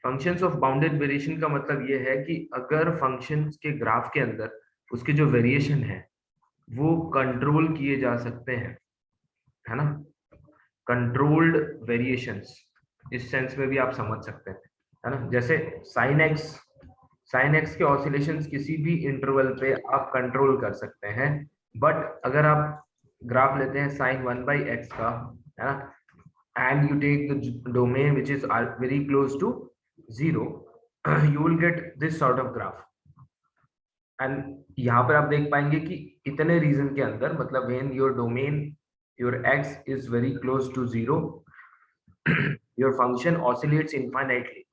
Functions of bounded variation का मतलब ये है कि अगर फंक्शंस के ग्राफ के अंदर उसके जो वेरिएशन है वो कंट्रोल किए जा सकते हैं, है ना, कंट्रोल्ड वेरिएशंस, इस सेंस में भी आप समझ सकते हैं, है ना। जैसे साइन एक्स के ऑसिलेशंस किसी भी इंटरवल पे आप कंट्रोल कर सकते हैं, बट अगर आप ग्राफ लेते हैं साइन 1/x का, है ना, and you take the domain which is very close to 0, you will get this sort of graph. And यहाँ पर आप देख पाएंगे कि इतने रीजन के अंदर, मतलब when your domain, your x is very close to 0, your function oscillates infinitely,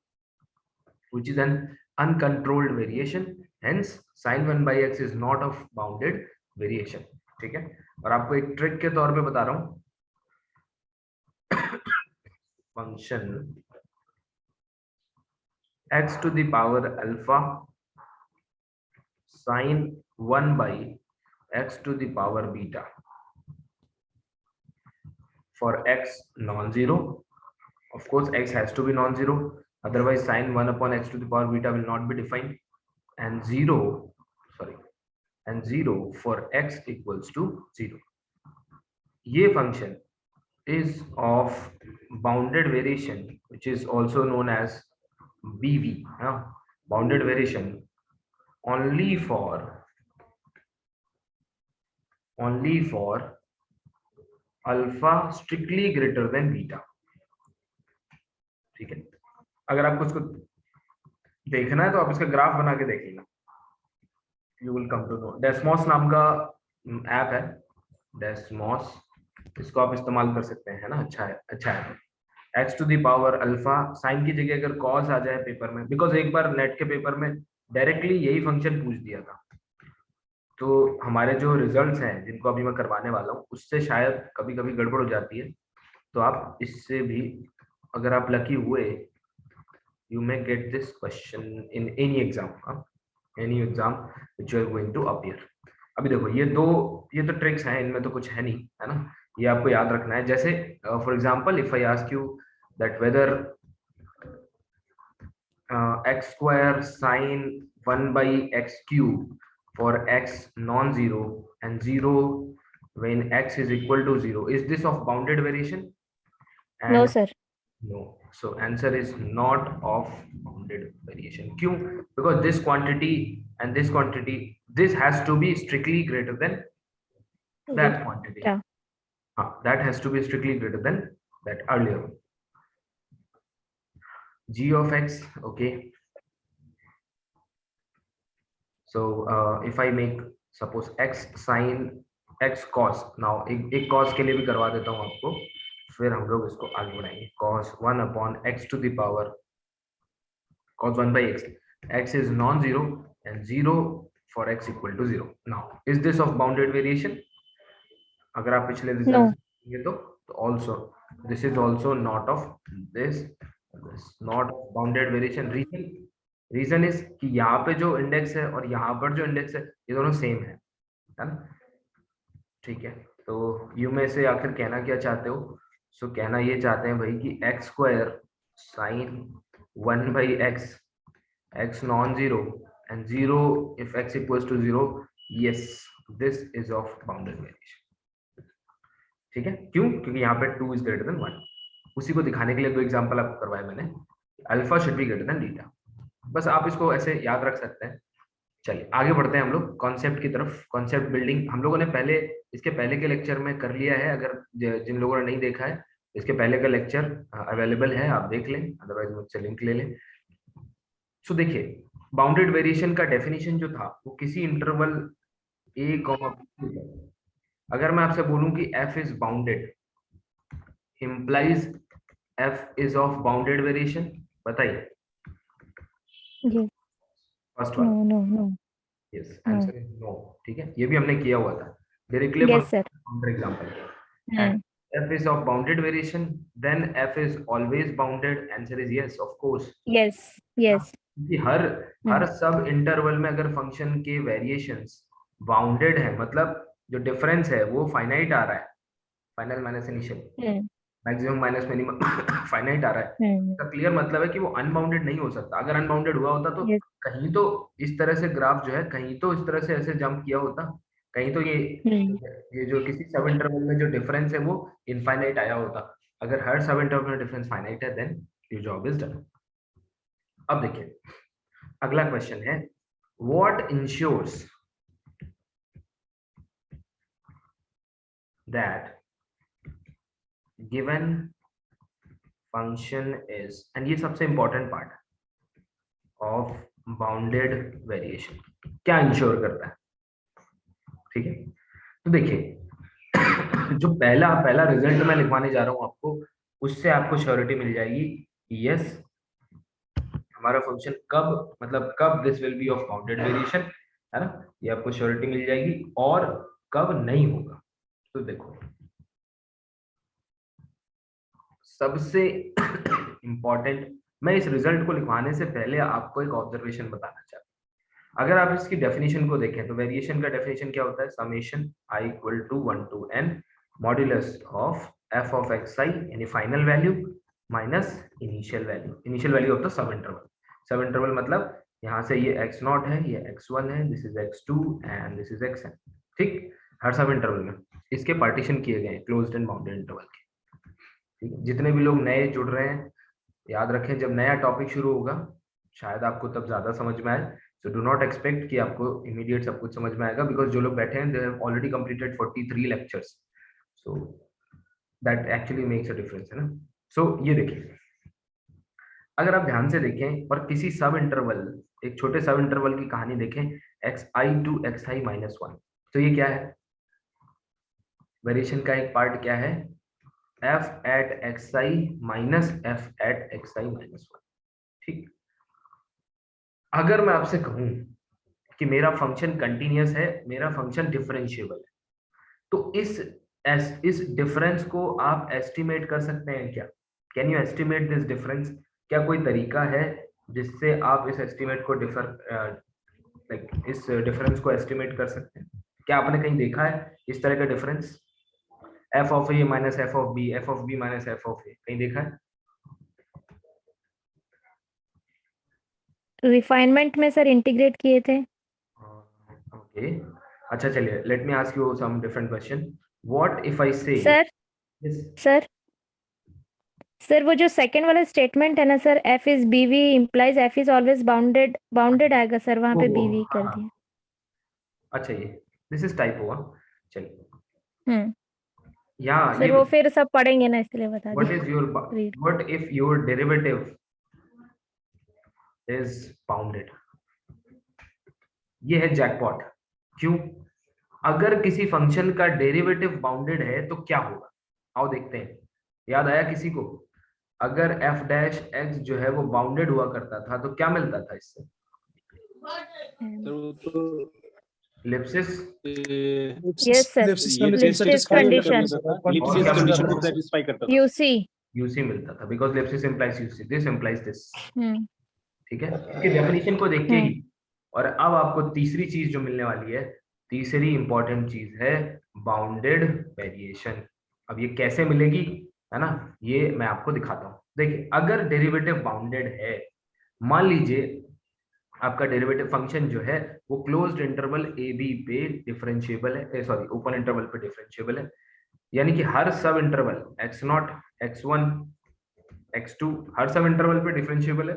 which is an uncontrolled variation. Hence sin 1/x is not of bounded variation. ठीक है, और आपको एक ट्रिक के तौर पे बता रहा हूँ, function x to the power alpha sin 1/x to the power beta for x non-zero. Of course x has to be non-zero, otherwise sin 1/x to the power beta will not be defined, and 0 for x equals to 0. ये function is of bounded variation, which is also known as BV, bounded variation only for alpha strictly greater than beta. ठीक है, अगर आपको इसको देखना है तो आप इसका ग्राफ बना के देख लेना, you will come to know. Desmos नाम का ऐप है, डेस्मोस, इसको आप इस्तेमाल कर सकते हैं, है ना, अच्छा है। X to the power alpha, sine की जगह अगर कॉस आ जाए पेपर में, बिकॉज एक बार नेट के पेपर में डायरेक्टली यही फंक्शन पूछ दिया था, तो हमारे जो रिजल्ट्स हैं जिनको अभी मैं करवाने वाला हूँ उससे शायद कभी कभी गड़बड़ हो जाती है, तो आप इससे भी अगर आप लकी हुए, you may get this question in any exam, which you are going to appear. अभी देखो ये तो ट्रिक्स हैं, इनमें तो कुछ है नहीं, है ना, ये आपको याद रखना है। जैसे for example if I ask you that whether x square sin 1/x cube for x non-zero and 0 when x is equal to 0, is this of bounded variation? And No sir. No. So answer is not of bounded variation. क्यों? Because this quantity and this quantity, this has to be strictly greater than that quantity. Yeah. That has to be strictly greater than that earlier. G of x, okay. So if I make suppose x sin x cos, now एक cos के लिए भी करवा देता हूँ आपको, फिर हम लोग इसको आगे बढ़ाएंगे। cos 1/x to the power cos 1/x, x is non-zero and 0 for x equal to 0. Now is this of bounded variation? अगर आप पिछले रिजल्ट देखेंगे तो also this is also not of this not bounded variation. Reason is कि यहाँ पे जो index है और यहाँ पर जो इंडेक्स है ये दोनों सेम है ना। ठीक है, तो यू में से आखिर कहना क्या चाहते हो? सो कहना ये चाहते हैं भाई कि x square sine 1/x, x non-zero and 0 if x equals to 0, yes this is of bounded variation. ठीक है, क्यों? क्योंकि यहाँ पे 2 is greater than 1। उसी को दिखाने के लिए दो एग्जांपल आपको करवाए मैंने, alpha should be greater than beta, बस आप इसको ऐसे याद रख सकते हैं। चलिए आगे बढ़ते हैं हम लोग कॉन्सेप्ट की तरफ। कॉन्सेप्ट बिल्डिंग हम लोगों ने इसके पहले के लेक्चर में कर लिया है, अगर जिन लोगों ने नहीं देखा है इसके पहले का लेक्चर अवेलेबल है, आप देख लें, अदरवाइज मुझसे लिंक ले लें। सो देखिए बाउंडेड वेरिएशन का डेफिनेशन जो था वो किसी इंटरवल a, b, अगर मैं आपसे बोलूं कि f इज bounded implies f is of bounded variation, बताइए। Yes. First one, No. Yes, answer is no. ठीक है, ये भी हमने किया हुआ था directly Yes sir. For example. And f is of bounded variation, then f is always bounded, answer is yes of course। Yes. क्योंकि हर सब इंटरवल में अगर फंक्शन के वेरिएशंस बाउंडेड है, मतलब जो डिफरेंस है वो फाइनाइट आ रहा है, final minus initial, maximum minus minimum finite आ रहा है, इसका क्लियर मतलब है कि वो अनबाउंडेड नहीं हो सकता। अगर अनबाउंडेड हुआ होता तो yes, कहीं तो इस तरह से ग्राफ जो है, कहीं तो इस तरह से ऐसे जंप किया होता, कहीं तो ये जो किसी सब इंटरवल में जो डिफरेंस है वो इनफाइनाइट आया होता। अगर हर सब इंटरवल में डिफरेंस फाइनाइट है then your job is done. अब देखिए अगला क्वेश्चन है, what ensures that given function is, and ये सबसे important part of bounded variation, क्या इंश्योर करता है? ठीक है, तो देखिए जो पहला पहला रिजल्ट मैं लिखवाने जा रहा हूं आपको, उससे आपको श्योरिटी मिल जाएगी यस हमारा फंक्शन कब, मतलब कब this will be of bounded variation, है ना, ये आपको श्योरिटी मिल जाएगी, और कब नहीं होगा। तो देखो सबसे इंपॉर्टेंट, मैं इस रिजल्ट को लिखवाने से पहले आपको एक ऑब्जर्वेशन बताना चाहता हूं। अगर आप इसकी डेफिनेशन को देखें तो वेरिएशन का डेफिनेशन क्या होता है, summation I equal to 1 to n modulus of f of xi यानी final value minus initial value, initial value of the sub interval. Sub interval मतलब यहाँ से ये x0 है, ये x1 है, this is x2 and this is xn। ठीक, हर सब इंटरवल में इसके पार्टीशन किए गए हैं क्लोज्ड एंड बाउंडेड इंटरवल के। ठीक है, जितने भी लोग नए जुड़ रहे हैं याद रखें, जब नया टॉपिक शुरू होगा शायद आपको तब ज्यादा समझ में आए, सो डू नॉट एक्सपेक्ट कि आपको इमीडिएट सब कुछ समझ में आएगा, बिकॉज जो लोग बैठे हैं they have already completed 43 lectures, so that actually makes a difference, है ना। सो ये देखिए अगर आप ध्यान से देखें और किसी सब इंटरवल, एक छोटे सब इंटरवल की कहानी देखें, xi टू xi माइनस 1, तो ये क्या है, वेरिएशन का एक पार्ट क्या है, f at xi minus f at xi minus 1। ठीक, अगर मैं आपसे कहूं कि मेरा फंक्शन कंटिन्यूअस है, मेरा फंक्शन डिफरेंशिएबल है, तो इस डिफरेंस को आप एस्टिमेट कर सकते हैं क्या? Can you estimate this difference? क्या कोई तरीका है जिससे आप इस एस्टिमेट को इस डिफरेंस को एस्टिमेट कर सकते हैं? क्या आपने कहीं देखा है इस तरह का difference, F of A minus F of B, F of B minus F of A, कहीं देखा है? रिफाइनमेंट में सर इंटीग्रेट किए थे। ओके, अच्छा चलिए, let me ask you some different question. What if I say sir sir sir वो जो सेकंड वाला स्टेटमेंट है ना सर, एफ इज बीवी implies F is always bounded, bounded आएगा सर, वहां पे बीवी हाँ कर हाँ, दिया। अच्छा ये दिस इज टाइप हुआ, चलिए हम्म यहाँ ये सर वो फिर सब पढ़ेंगे ना, इसलिए बता व्हाट दिया। Is your, read. What if your derivative is bounded, ये है जैकपॉट। क्यों? अगर किसी फंक्शन का डेरिवेटिव बाउंडेड है तो क्या होगा, आओ देखते हैं। याद आया किसी को? अगर f डैश x जो है वो बाउंडेड हुआ करता था तो क्या मिलता था इससे? Lipschitz, yes sir, Lipschitz condition, condition को सेटिस्फाई करता था। यूसी। यूसी मिलता था, because Lipschitz implies UC, this implies this. Hmm ठीक है, इसकी डेफिनेशन को देख के ही, और अब आपको तीसरी चीज जो मिलने वाली है, तीसरी इंपॉर्टेंट चीज है बाउंडेड वेरिएशन। अब ये कैसे मिलेगी, है ना, ये मैं आपको दिखाता हूँ। देखिए अगर डेरिवेटिव बाउंडेड है, मान लीजिए आपका डेरिवेटिव फंक्शन जो है वो क्लोज्ड इंटरवल ए बी पे डिफरेंशिएबल है, सॉरी ओपन इंटरवल पे डिफरेंशिएबल है, यानी कि हर सब इंटरवल x0 x1 x2 हर सब इंटरवल पे डिफरेंशिएबल है।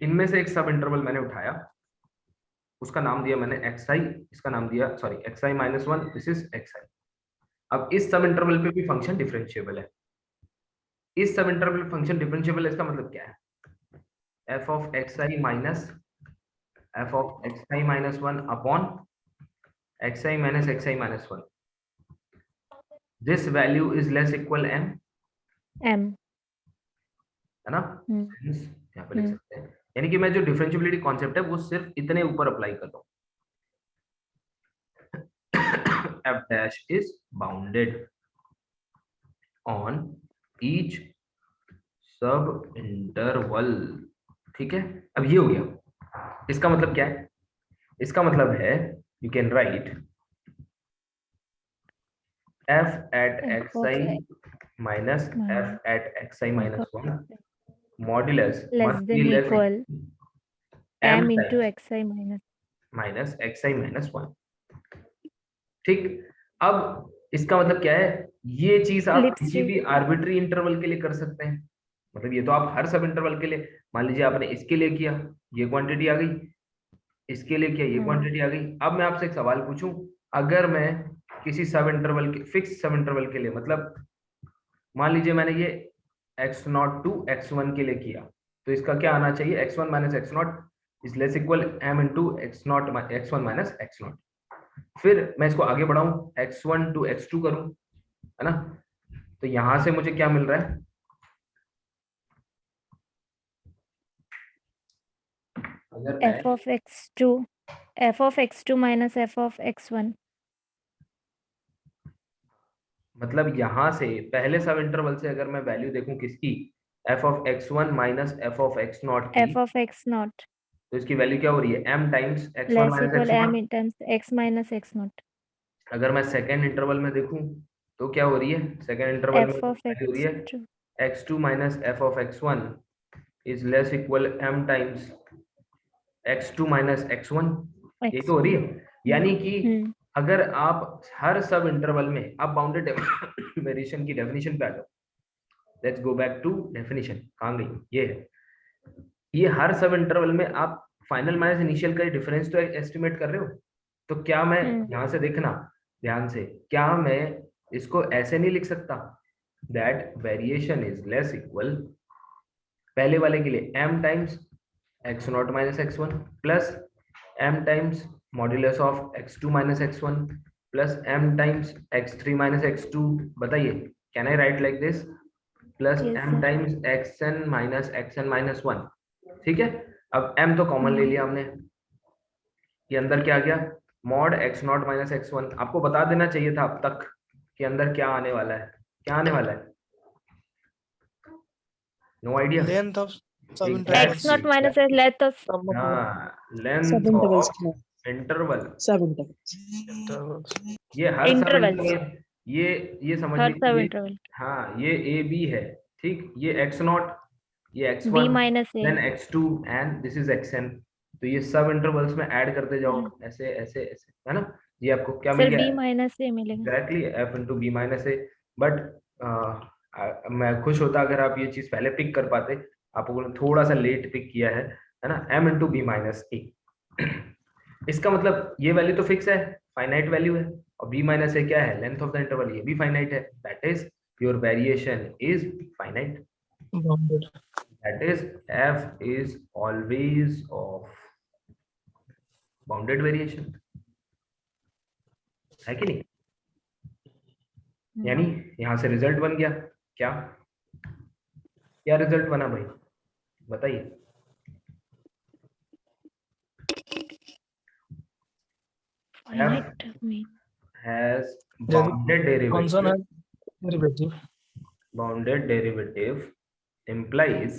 इनमें से एक सब इंटरवल मैंने उठाया, उसका नाम दिया मैंने xi, इसका नाम दिया sorry xi minus 1, this is xi। अब इस सब इंटरवल पे भी फंक्शन डिफरेंशिएबल है, इस सब इंटरवल फंक्शन डिफरेंशिएबल है, इसका मतलब क्या है, f of xi minus f of xi minus 1 upon xi minus xi minus 1, this value is less equal m, M. है ना, यहाँ पे लिख सकते हैं, यानी कि मैं जो डिफरेंशिएबिलिटी कॉन्सेप्ट है वो सिर्फ इतने ऊपर अप्लाई करता हूँ, f dash is bounded on each सब इंटरवल। ठीक है, अब ये हो गया, इसका मतलब क्या है, इसका मतलब है you can write f at F of xi minus f minus at xi minus F of 1 modulus less must than be less equal m m into times xi minus minus xi minus 1। ठीक, अब इसका मतलब क्या है, ये चीज आप ellipse किसी भी आर्बिट्री इंटरवल के लिए कर सकते हैं। मतलब ये तो आप हर सब इंटरवल के लिए, मान लीजिए आपने इसके लिए किया, ये क्वांटिटी आ गई, इसके लिए किया, ये क्वांटिटी आ गई। अब मैं आपसे एक सवाल पूछूं, अगर मैं किसी सब इंटरवल के, फिक्स सब इंटरवल के लिए, मतलब मान लीजिए मैंने ये x0 टू x1 के लिए किया, तो इसका क्या आना चाहिए, x1 minus x0 is less equal m into x1 minus x0। फिर मैं इसको आगे बढ़ाऊं, x1 टू x2 करूं, है ना, तो यहां से मुझे क्या मिल रहा है, अगर मैं f of x2 minus f of x1 मतलब यहां से पहले सब इंटरवल से अगर मैं वैल्यू देखूं किसकी, f of x1 minus f of x0 की, f of x0 तो इसकी वैल्यू क्या हो रही है, m times x1 less minus equal x0। m in times x minus x0 अगर मैं सेकेंड इंटरवल में देखूं तो क्या हो रही है, सेकेंड इंटरवल में f of वैल्यू हो रही है x2 x2 minus f of x1 is less equal m times x2 minus x1, ये तो हो रही है। यानी कि अगर आप हर सब इंटरवल में, आप बाउंडेड वेरिएशन की डेफिनेशन पे आ जाओ, let's go back to definition, कहां गई, ये है, ये हर सब इंटरवल में आप फाइनल माइनस इनिशियल का डिफरेंस तो एस्टिमेट कर रहे हो, तो क्या मैं यहां से देखना ध्यान से, क्या मैं इसको ऐसे नहीं लिख सकता, that variation is less equal, पहले वाले के लिए m times x0 minus x1 plus m times modulus of x2 minus x1 plus m times x3 minus x2, बताइए can I right like this, plus Yes, m sir. Times xn minus 1, ठीक है। अब m तो common ले लिया हमने, ये अंदर क्या आ गया, मॉड x0 माइनस x1, आपको बता देना चाहिए था अब तक कि अंदर क्या आने वाला है, क्या आने वाला है, no idea, Length of sub intervals. x0 minus s length of length of interval, sub intervals Intervals. ये हर सब intervals इंटरवल, ये समझ हर सब लीजिए, इंटरवल हाँ ये ए बी है, ठीक, ये x0, ये b x1 minus a then x2 and this is xn, तो ये सब इंटरवल्स में ऐड करते जाओ, ऐसे ऐसे ऐसे, है ना, ये आपको क्या मिल सर गया, b minus a मिलेगा exactly f into b minus a. But मैं खुश होता अगर आप ये चीज पहले पिक कर पाते, आपको थोड़ा सा लेट पिक किया है ना, m इंटू बी माइनस ए। इसका मतलब ये वैल्यू तो फिक्स है, फाइनाइट वैल्यू है, और b माइनस ए क्या है, लेंथ ऑफ द इंटरवल, ये भी फाइनाइट है, that is your variation is finite, Bounded. that is f is always of bounded variation, है कि नहीं, यानी यहां से रिजल्ट बन गया, क्या क्या रिजल्ट बना भाई, बताइए, finite में has bounded कौन सा derivative, derivative? bounded derivative implies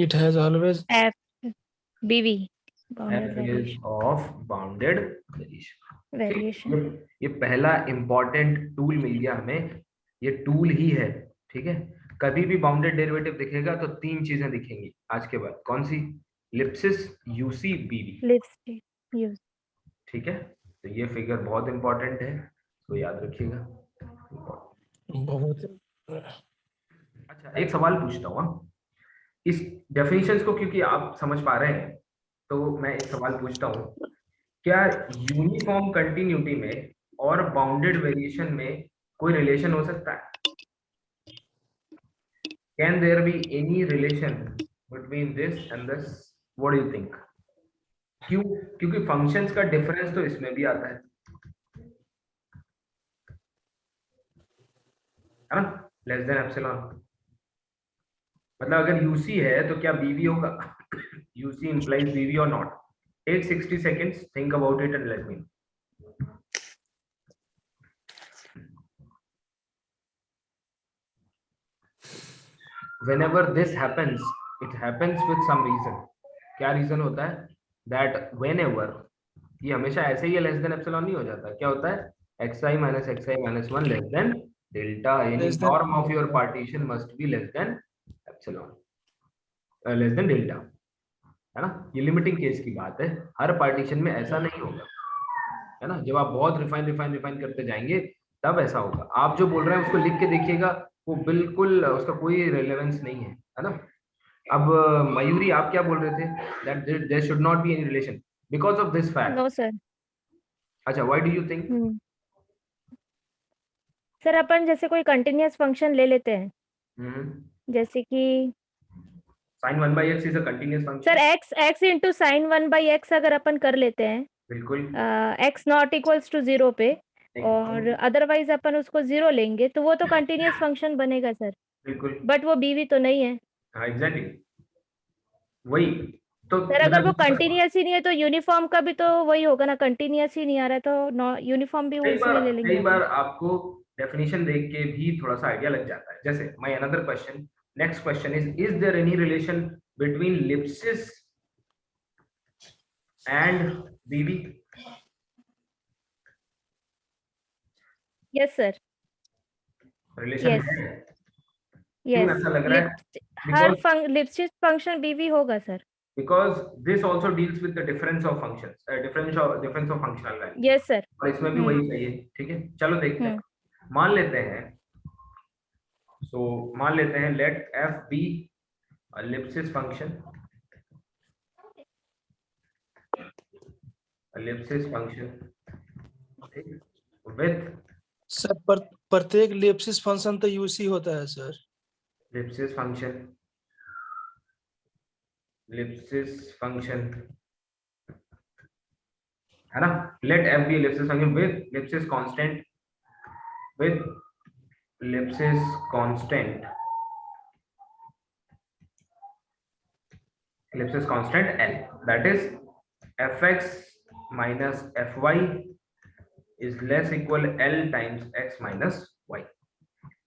It has always f bv bounded f is variation of bounded variation। variation ये पहला इंपॉर्टेंट टूल मिल गया हमें, ये टूल ही है, ठीक है। कभी भी बाउंडेड डेरिवेटिव दिखेगा तो तीन चीजें दिखेंगी आज के बाद, कौन सी, लिप्सिस, यूसी, बीवी, lips use ठीक है। तो ये फिगर बहुत इंपॉर्टेंट है, तो याद रखिएगा। बहुत अच्छा एक सवाल पूछता हूँ, इस डेफिनेशंस को क्योंकि आप समझ पा रहे हैं, तो मैं एक सवाल पूछता हूँ, क्या यूनिफॉर्म कंटिन्यूटी में और बाउंडेड वेरिएशन में कोई रिलेशन हो सकता है, can there be any relation between this and this, what do you think, क्यों, क्योंकि फंक्शंस का डिफरेंस तो इसमें भी आता है ना, लेस देन एप्सिलॉन, मतलब अगर यूसी है तो क्या बीवी होगा, यूसी इंप्लाइज बीवी और not, take 60 seconds, think about it and let me know. Whenever this happens, it happens with some reason, क्या रीजन होता है, that whenever, ये हमेशा ऐसे ही लेस देन एप्सिलॉन नहीं हो जाता, क्या होता है, xi minus xi minus 1 less than delta. Any Less than norm of your partition must be less than epsilon, less than delta, है ना? ये लिमिटिंग केस की बात है, हर पार्टीशन में ऐसा नहीं होगा, है ना? जब आप बहुत रिफाइन करते जाएंगे तब ऐसा होगा। आप जो बोल रहे हैं उसको लिख के देखिएगा, वो बिल्कुल उसका कोई रेलेवेंस नहीं है ना? अब मयूरी आप क्या बोल रहे थे? That there should not be any relation because of this fact. No sir. अच्छा, why do you think? Sir अपन जैसे कोई कंटिन्यूअस फंक्शन ले लेते हैं, जैसे कि sin 1/x is a continuous function. Sir x into sine 1/x अगर अपन कर लेते हैं, बिल्कुल, x नॉट इक्वल्स टू 0 पे, और अदरवाइज अपन उसको 0 लेंगे तो वो तो कंटिन्यूअस फंक्शन बनेगा सर, बिल्कुल, बट वो बीवी तो नहीं है हाँ एग्जैक्टली वही तो। सर। अगर वो कंटिन्यूअस ही नहीं है तो यूनिफॉर्म का भी तो वही होगा ना, कंटिन्यूअस ही नहीं आ रहा है तो यूनिफॉर्म भी कई उसी बार में ले लेंगे कई बार अपन। आपको डेफिनेशन देख के भी थोड़ा सा आइडिया लग जाता है। जैसे my another question, next question is there any relation between ellipsis and BB? Yes sir, relation yes है? क्यों यस, ऐसा लग रहा है? हर लिप्सिस फंक्शन बीवी होगा sir. because this also deals with the difference of functions, difference of functional value, yes sir. और इसमें भी वही चाहिए। ठीक है, चलो देखते हैं। मान लेते हैं, मान लेते हैं let f be a ellipsis function, with sir प्रत्येक लिप्सिस फंक्शन तो यूसी होता है सर। ellipsis function है ना? let f be ellipsis function with ellipsis constant L, that is fx minus fy is less equal L times x minus y।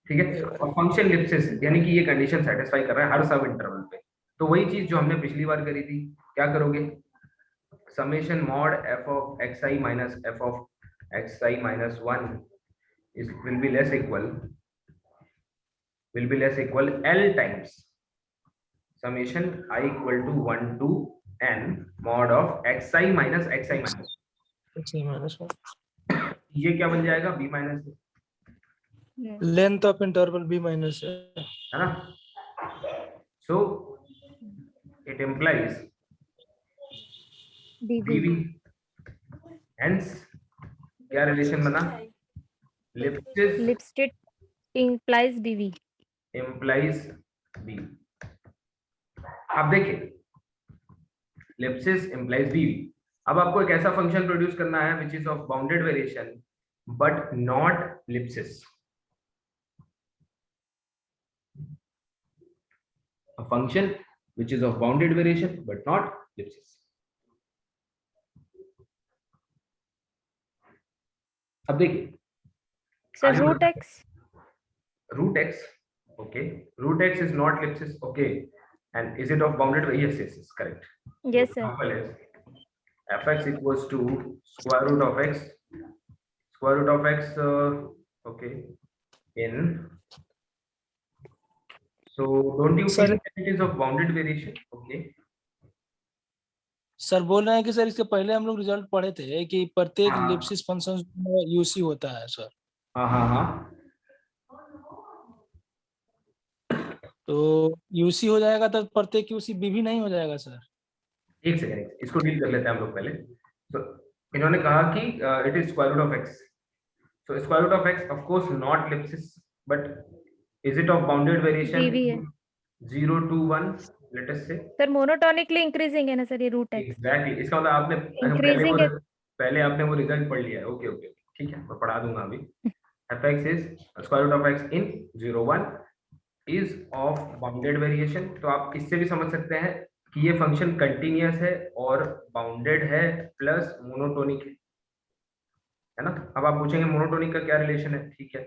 ठीक है, और function ellipsis यानी कि ये कंडीशन सेटिस्फाई कर रहा है हर सब इंटरवल पे। तो वही चीज जो हमने पिछली बार करी थी, क्या करोगे? summation mod f of xi minus f of xi minus 1 will be less equal L times summation I equal to 1 to n mod of xi minus ये क्या बन जाएगा? b minus, length of interval b minus है ना? so it implies BB, hence क्या रिलेशन बना? Lipschitz implies BV implies B। अब देखिए, ellipsis implies BV। अब आपको एक ऐसा फंक्शन प्रोड्यूस करना है which is of bounded variation but not ellipsis, a function which is of bounded variation but not ellipsis। अब देखिए sir, root x, okay, root x is not ellipsis, okay, and is it of bounded? Yes, correct। yes sir। Example is fx equals to square root of x, okay, in, so don't you feel that it is of bounded variation? Okay, sir बोल रहे हैं कि sir इसके पहले हम लोग result पढ़े थे कि प्रत्येक हाँ। लिप्सिस फंक्शन में यूसी होता है सर। हाँ तो यूसी हो जाएगा तो प्रत्येक यूसी बीवी नहीं हो जाएगा सर? एक सेकंड, इसको डील कर लेते हैं हम लोग पहले। तो इन्होंने कहा कि it is square root of x, so square root of x of course not ellipsis, but is it of bounded variation? BV है 0 to 1, let us say। Sir, monotonically increasing है ना सर ये रूट x। एग्जैक्टली, इसका मतलब आपने increasing है। पहले आपने वो रिजल्ट पढ़ लिया है। ओके, ठीक है, मैं पढ़ा दूंगा अभी। fx is square root of x in 0 1 is of bounded variation। तो आप इससे भी समझ सकते हैं कि ये फंक्शन कंटिन्यूअस है और बाउंडेड है प्लस मोनोटोनिक है ना? अब आप पूछेंगे मोनोटोनिक का क्या रिलेशन है? ठीक है,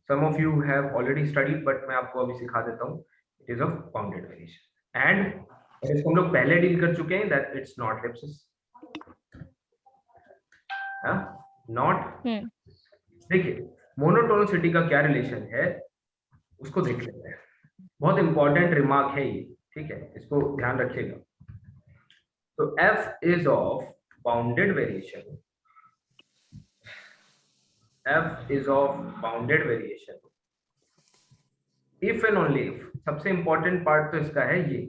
some of you have already studied, but मैं आपको अभी सिखा देता हूँ। It is of bounded variation and इसको हम लोग पहले डील कर चुके हैं, that it's not ellipsis, not देखिए मोनोटोनिसिटी का क्या रिलेशन है उसको देख लेते हैं। बहुत इंपॉर्टेंट रिमार्क है ये, ठीक है, इसको ध्यान रखिएगा। तो f is of bounded variation, f is of bounded variation if and only if, सबसे इंपॉर्टेंट पार्ट तो इसका है ये,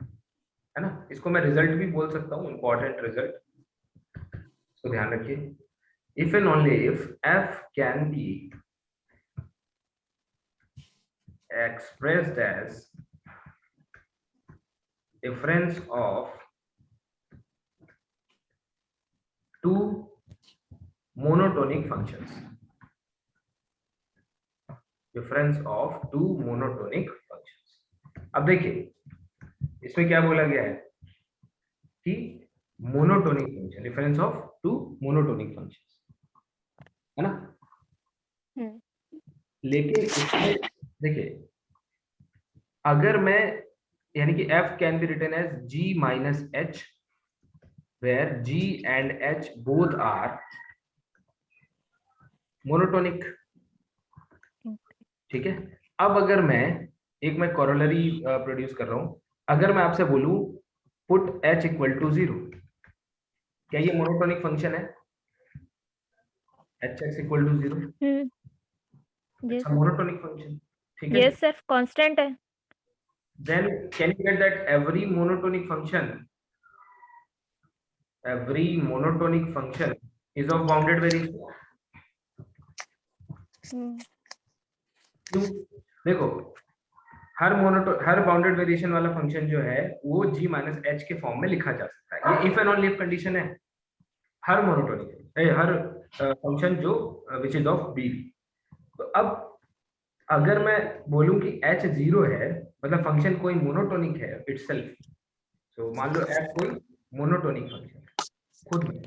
है ना, इसको मैं रिजल्ट भी बोल सकता हूँ, इंपॉर्टेंट रिजल्ट, इसको ध्यान रखिए। if and only if f can be expressed as difference of two monotonic functions, difference of two monotonic functions। अब देखिए इसमें क्या बोला गया है कि monotonic function, difference of two monotonic functions, है ना। लेकिन इसमें देखिए अगर मैं, यानी कि f can be written as g minus h where g and h both are monotonic, ठीक है। अब अगर मैं कोरोलरी प्रोड्यूस कर रहा हूं, अगर मैं आपसे बोलूं पुट h इक्वल टू 0, क्या ये मोनोटोनिक फंक्शन है? hx equal to 0 yes monotonic function, ठीक है। yes sir constant है। then can you get that every monotonic function is of bounded variation? क्यों? देखो हर बाउंडेड वेरिएशन वाला फंक्शन जो है वो g माइनस h के फॉर्म में लिखा जा सकता है। ये if and only if condition है हर मोनोटोनिक, हर फंक्शन जो विच इज ऑफ b। तो अब अगर मैं बोलूं कि h 0 है, मतलब फंक्शन कोई मोनोटोनिक है इटसेल्फ, तो मान लो f कोई मोनोटोनिक फंक्शन है खुद में,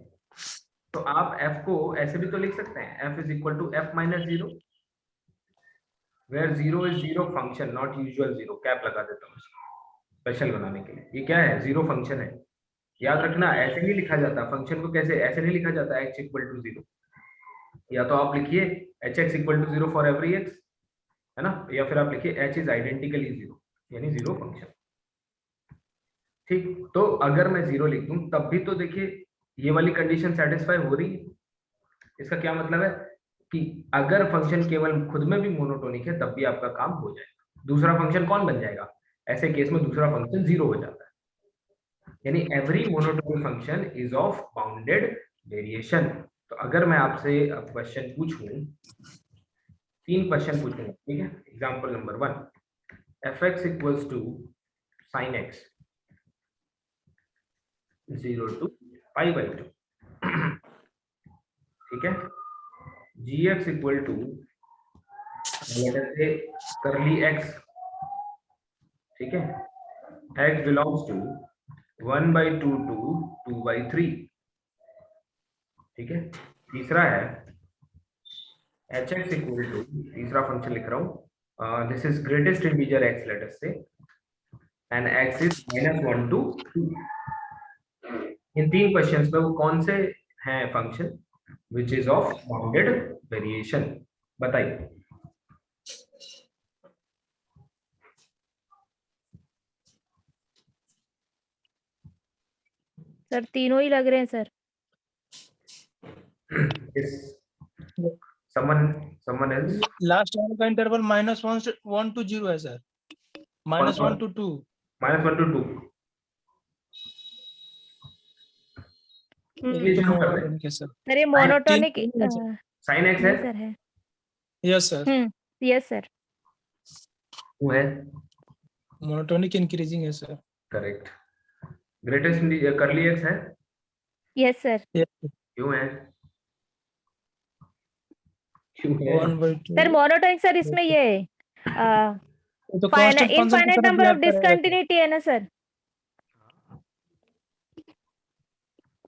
तो आप f को ऐसे भी तो लिख सकते हैं, f is equal to f minus 0 where 0 is 0 function not usual 0, cap लगा देता हूँ स्पेशल बनाने के लिए। ये क्या है? 0 फंक्शन है, याद रखना। ऐसे नहीं लिखा जाता फंक्शन को, कैसे ऐसे नहीं लिखा जाता h इक्वल टू 0, या तो आप लिखिए hx equal to 0 for every x, है ना, या फिर आप लिखिए h इज आइडेंटिकली 0, यानी 0 फंक्शन, ठीक। तो अगर मैं 0 लिख दूं तब भी तो देखिए ये वाली कंडीशन सेटिस्फाई हो रही है। इसका क्या मतलब है कि अगर फंक्शन केवल खुद में भी मोनोटोनिक है तब भी आपका काम हो जाएगा। दूसरा फंक्शन कौन बन जाएगा? ऐसे केस में दूसरा फंक्शन 0 हो जाता है, यानी every monotonic function is of bounded variation. तो अगर मैं आपसे क्वेश्चन पूछूं, 3 क्वेश्चन पूछूंगा, ठीक है। Example number 1, fx equals to sin x 0 to pi by 2, ठीक है। gx equal to curly x, ठीक है, x बिलोंग्स टू 1/2 to 2/3, ठीक है। तीसरा है hx इक्वल टू, तीसरा फंक्शन लिख रहा हूं, this is greatest integer x, let us say, and x is -1 to 2। इन 3 क्वेश्चंस में वो कौन से हैं function which is of bounded variation, बताइए। सर तीनों ही लग रहे हैं sir. Yes. Someone else? Last वाले का इंटरवल -1 to 0 है सर, -1 to 2। -1 to 2। ये तो मोनोटोनिक है सर। सर ये मोनोटोनिक sin x है? सर है। Yes sir, yes sir. वो है मोनोटोनिक इंक्रीजिंग है सर। करेक्ट। ग्रेटेस्ट करली x है? Yes sir. क्यों है? क्यों है? 1/2 सर मोनोटोनिक सर इसमें ये इनफाइनाइट नंबर ऑफ डिसकंटिन्यूटी है ना सर।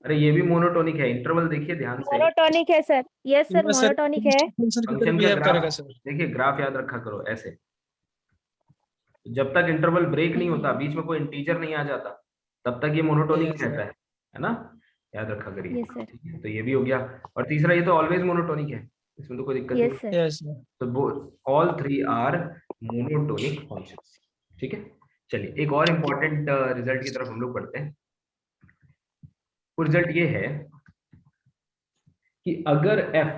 अरे ये भी मोनोटोनिक है, इंटरवल देखिए ध्यान से। मोनोटोनिक है सर। यस सर मोनोटोनिक है। फंक्शन का ग्राफ देखिए, ग्राफ याद रखा करो ऐसे, जब तक इंटरवल ब्रेक नहीं होता, बीच में कोई इंटीजर नहीं आ जाता, तब तक ये मोनोटोनिक रहता है ना, याद रखा करिए। Yes sir. तो ये भी हो गया। और तीसरा, ये तो ऑलवेज मोनोटोनिक है, इसमें तो कोई दिक्कत नहीं। Yes, sir. yes sir. तो all three are monotonic functions। ठीक है, चलिए एक और इम्पोर्टेंट रिजल्ट की तरफ हम लोग पढ़ते हैं। वो रिजल्ट ये है कि अगर f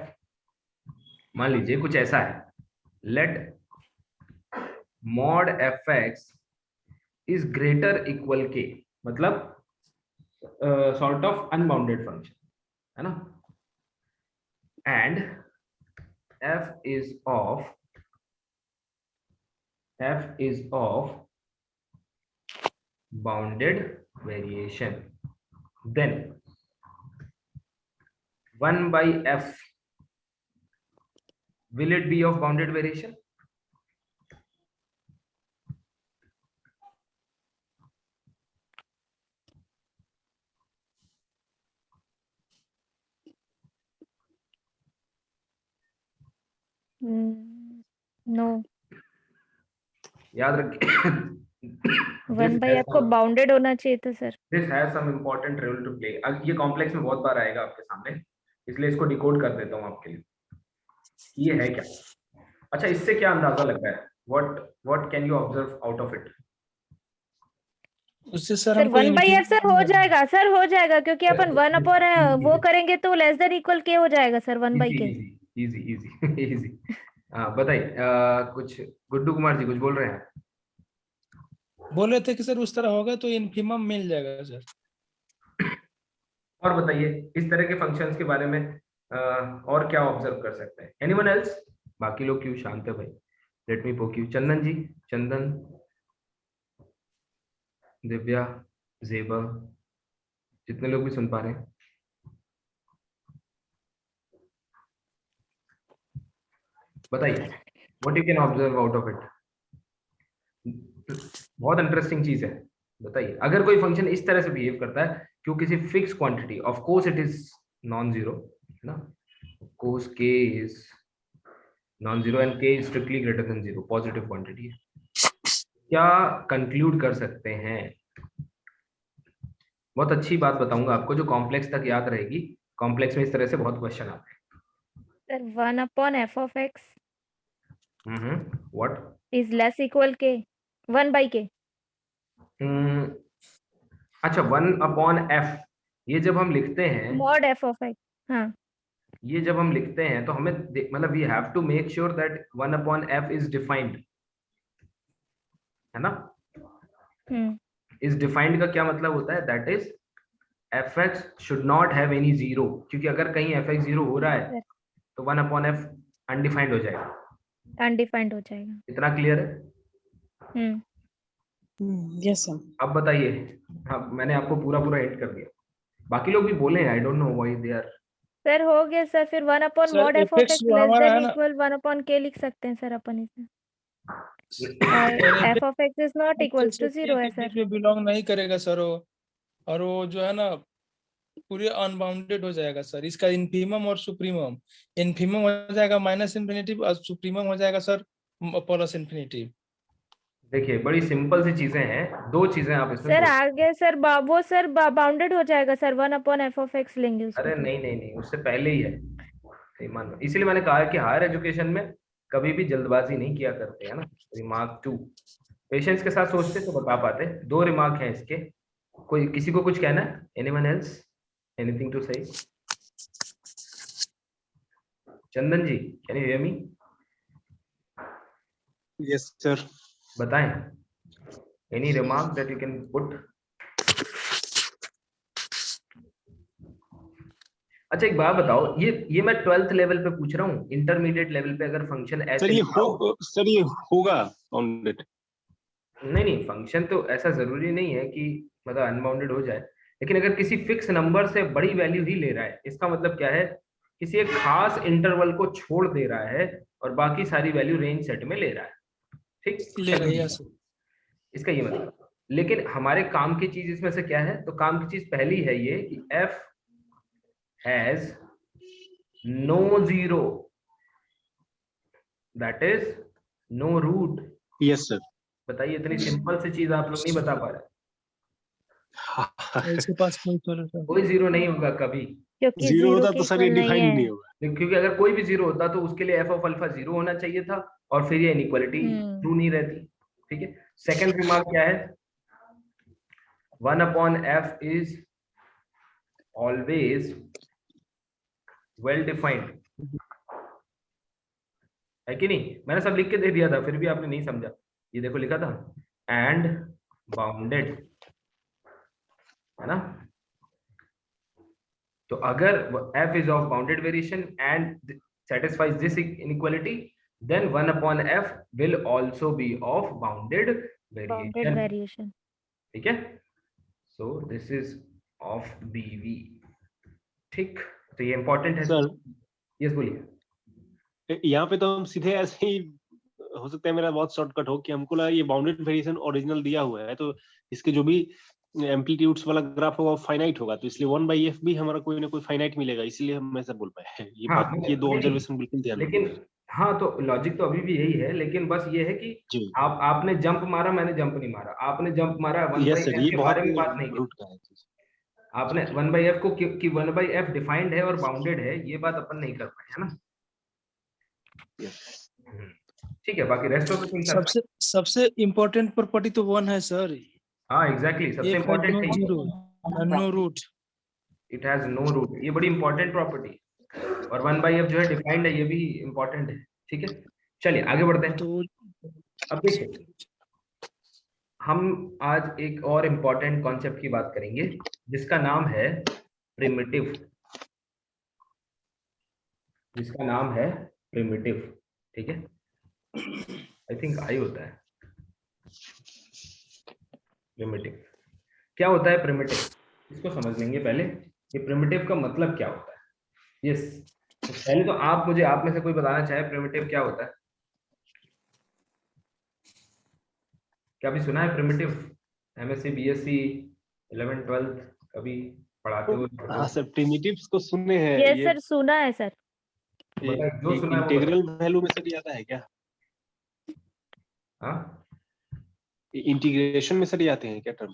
मान लीजिए कुछ ऐसा है, let mod fx is greater equal के, मतलब सॉर्ट ऑफ अनबाउंडेड फंक्शन है ना, and f is of bounded variation, then 1 by f will it be of bounded variation? No. याद रखिए 1 by f को बाउंडेड होना चाहिए था sir. This has some important role to play. ये complex में बहुत बार आएगा आपके सामने, इसलिए इसको डिकोड कर देता हूँ आपके लिए। ये है क्या? अच्छा, इससे क्या अंदाजा लगता है? What can you observe out of it? उससे सर सर हमको 1 by f सर हो जाएगा, सर हो जाएगा, क्योंकि अपन 1 अपॉन वो करेंगे तो लेस देन इक्वल के हो जाएगा सर 1 by के। Easy easy easy. हाँ बताइए, कुछ गुड्डू कुमार जी कुछ बोल रहे हैं? बोल रहे थे कि सर उस तरह होगा तो इन्फिमम मिल जाएगा सर। और बताइए इस तरह के फंक्शंस के बारे में और क्या ऑब्जर्व कर सकते हैं? Anyone else? बाकी लोग क्यों शांत है भाई? लेट मी पोक यू। चंदन जी, चंदन, दिव्या, जेबा, जितने लोग भी सुन पा रहे हैं, बताइए what you can observe out of it. बहुत इंटरेस्टिंग चीज है, बताइए। अगर कोई फंक्शन इस तरह से बिहेव करता है कि वो किसी fix quantity, of course it is non zero है ना, of course k is non zero and k is strictly greater than zero, positive quantity है, क्या कंक्लूड कर सकते हैं? बहुत अच्छी बात बताऊंगा आपको जो कॉम्प्लेक्स तक याद रहेगी। कॉम्प्लेक्स में इस तरह से बहुत क्वेश्चन आते हैं। Sir 1 upon f of x what is less equal k 1 by k। अच्छा, 1 अपॉन f, ये जब हम लिखते हैं, mod f of x, हाँ ये जब हम लिखते हैं तो हमें मतलब we have to make sure that 1 upon f is defined, है ना। इस डिफाइंड का क्या मतलब होता है? That is fx should not have any zero, क्योंकि अगर कहीं fx जीरो हो रहा है तो 1 अपॉन f अनडिफाइंड हो जाएगा, अनडिफाइंड हो जाएगा। इतना क्लियर है? Yes sir. अब बताइए, हाँ मैंने आपको पूरा हिंट कर दिया, बाकी लोग भी बोले, I don't know why they are. Sir हो गया सर, फिर 1 upon sir mod f of fx x जो लेस हमारा देन है ना, इक्वल 1 upon k लिख सकते हैं सर अपन इसे, और sir f of x is not equals to 0 है के सर। बीच में बिलोंग नहीं करेगा सर वो, और वो जो है ना पूरे अनबाउंडेड हो जाएगा सर। इसका इन्फीमम और सुप्रीमम, इन्फीमम हो जाएगा माइनस इन्फिनिटिव और सुप्रीमम हो जाएगा सर प्लस इन्फिनिटिव। देखिए बड़ी सिंपल सी चीजें हैं, दो चीजें आप इसमें सर आगे सर वो सर बाउंडेड हो जाएगा sir 1 upon f of x लेंगे उसको। अरे नहीं, उससे पहले ही है, ईमान लो। इसीलिए मैंने कहा कि हायर एजुकेशन में कभी भी जल्दबाजी नहीं किया करते, है ना। रिमार्क 2 पेशेंस के साथ सोचते तो बता पाते। 2 रिमार्क हैं इसके। कोई किसी को कुछ कहना है? Anyone else, anything to say? Chandan ji, can you hear me? Yes sir. बताएं, any remark that you can put? अच्छा एक बात बताओ, ये मैं 12th लेवल पे पूछ रहा हूँ, इंटरमीडिएट लेवल पे अगर फंक्शन ऐसे सर ये होगा बाउंडेड? नहीं, फंक्शन तो ऐसा जरूरी नहीं है कि मतलब अनबाउंडेड हो जाए, लेकिन अगर किसी फिक्स नंबर से बड़ी वैल्यू ही ले रहा है, इसका मतलब क्या है? किसी एक खास इंटरवल को छोड़ दे रहा है और बाकी सारी वैल्यू रेंज सेट में ले रहा है, ठीक ले रही है सर। इसका ये मतलब। लेकिन हमारे काम की चीज इसमें से क्या है? तो काम की चीज पहली है ये कि f has no zero, that is no root। Yes sir. बताइए, इतनी सिंपल सी चीज आप लोग नहीं बता पा रहे। इसके पास कोई सॉल्यूशन कोई जीरो नहीं होगा कभी, क्योंकि जीरो जीरो होता के तो सर ये इक्वल नहीं डिफाइन है। नहीं होगा। क्योंकि अगर कोई भी जीरो होता तो उसके लिए एफ ऑफ अल्फा जीरो होना चाहिए था और फिर ये इनइक्वालिटी ट्रू नहीं रहती। ठीक है, सेकंड रिमार्क क्या है, 1/f is always well defined, है कि नहीं? मैंने सब लिख के दे दिया था फिर भी आपने नहीं समझा। ये देखो लिखा था एंड बाउंडेड, है ना? तो अगर f is of bounded variation and satisfies this inequality, then 1/f will also be of bounded bounded variation. Variation. ठीक है, so this is of BV. ठीक, तो ये इंपॉर्टेंट है सर यस बोलिए। यहाँ पे तो हम सीधे ऐसे ही, हो सकता है मेरा बहुत शॉर्टकट हो कि हमको लगा ये बाउंडेड वेरिएशन ओरिजिनल दिया हुआ है तो इसके जो भी एम्पलीट्यूड्स वाला ग्राफ होगा वो फाइनाइट होगा, तो इसलिए 1/f भी हमारा कोई ना कोई फाइनाइट मिलेगा, इसलिए हम ऐसा बोल पाए। ये हाँ, बात, ये दो नहीं, ऑब्जर्वेशन बिल्कुल ध्यान में। लेकिन हाँ, तो लॉजिक तो अभी भी यही है, लेकिन बस ये है कि जी आपने जंप मारा, मैंने जंप नहीं मारा। आपने जंप मारा, यस सर, 1/f ये के बहुत बारे में बात नहीं की। रूट का है। आपने 1/f को कि 1/f डिफाइंड है और बाउंडेड है, ये बात अपन नहीं कर पाए, है ना? ठीक है, बाकी रेस्ट ऑफ द थिंग्स सबसे सबसे इम्पोर्टेंट प्रॉपर्टी तो 1 है सर। हाँ एग्जैक्टली, सबसे F has इम्पोर्टेंट no है zero and no root. It has no root, ये बड़ी इंपॉर्टेंट प्रॉपर्टी। और 1/f जो है डिफाइंड है, ये भी इंपॉर्टेंट है। ठीक है, चलिए आगे बढ़ते हैं। तो अब देखिए, हम आज एक और इम्पोर्टेंट कॉन्सेप्ट की बात करेंगे जिसका नाम है प्रिमिटिव, जिसका नाम है प्रिमिटिव। ठीक है, आई थिंक आई होता है प्रिमिटिव। क्या होता है प्रिमिटिव, इसको समझ लेंगे पहले कि प्रिमिटिव का मतलब क्या होता है। यस, तो पहले तो आप मुझे, आप में से कोई बताना चाहे प्रिमिटिव क्या होता है? क्या अभी सुना है primitive? MSc, BSc, 11th 12th कभी पढ़ाते हुए? हाँ सर, प्रिमिटिव्स को सुने हैं। यस ये सर, सुना है सर। बताइए, जो सुना है वो इंटीग्रल वैल्यू में सर आता है क्या? हाँ, इंटीग्रेशन में सर आते हैं क्या टर्म?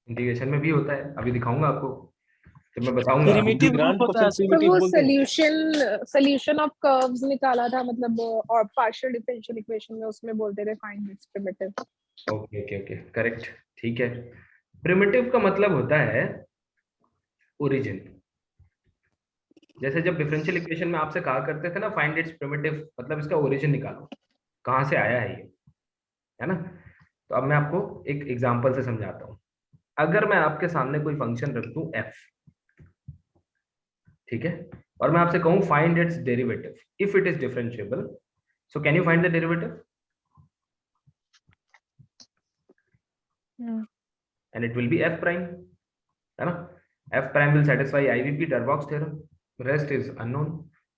इंटीग्रेशन में भी होता है, अभी दिखाऊंगा आपको, तो मैं बताऊंगा। प्रिमिटिव ग्रांड रूप को होता है सर सर। तो प्रिमिटिव वो बोलते हैं। सोल्यूशन ऑफ कर्व्स निकाला था, मतलब और पार्शियल डिफरेंशियल इक्वेशन में उसमें बोलते थे find its primitive. Okay okay okay, correct, ठीक है। प्रिमिटिव का मतलब होता है ओरिजिन। जैसे जब डिफरेंशियल इक्वेशन में आपसे कहा करते थे ना फाइंड इट्स प्रिमिटिव, मतलब इसका ओरिजिन निकालो, कहाँ से आया है ये, है ना? तो अब मैं आपको एक एग्जांपल से समझाता हूँ। अगर मैं आपके सामने कोई फंक्शन रख दूं f, ठीक है, और मैं आपसे कहूं find its derivative if it is differentiable, so can you find the derivative? No. And it will be f prime, है ना? f prime will satisfy IVP Darboux theorem, rest is unknown,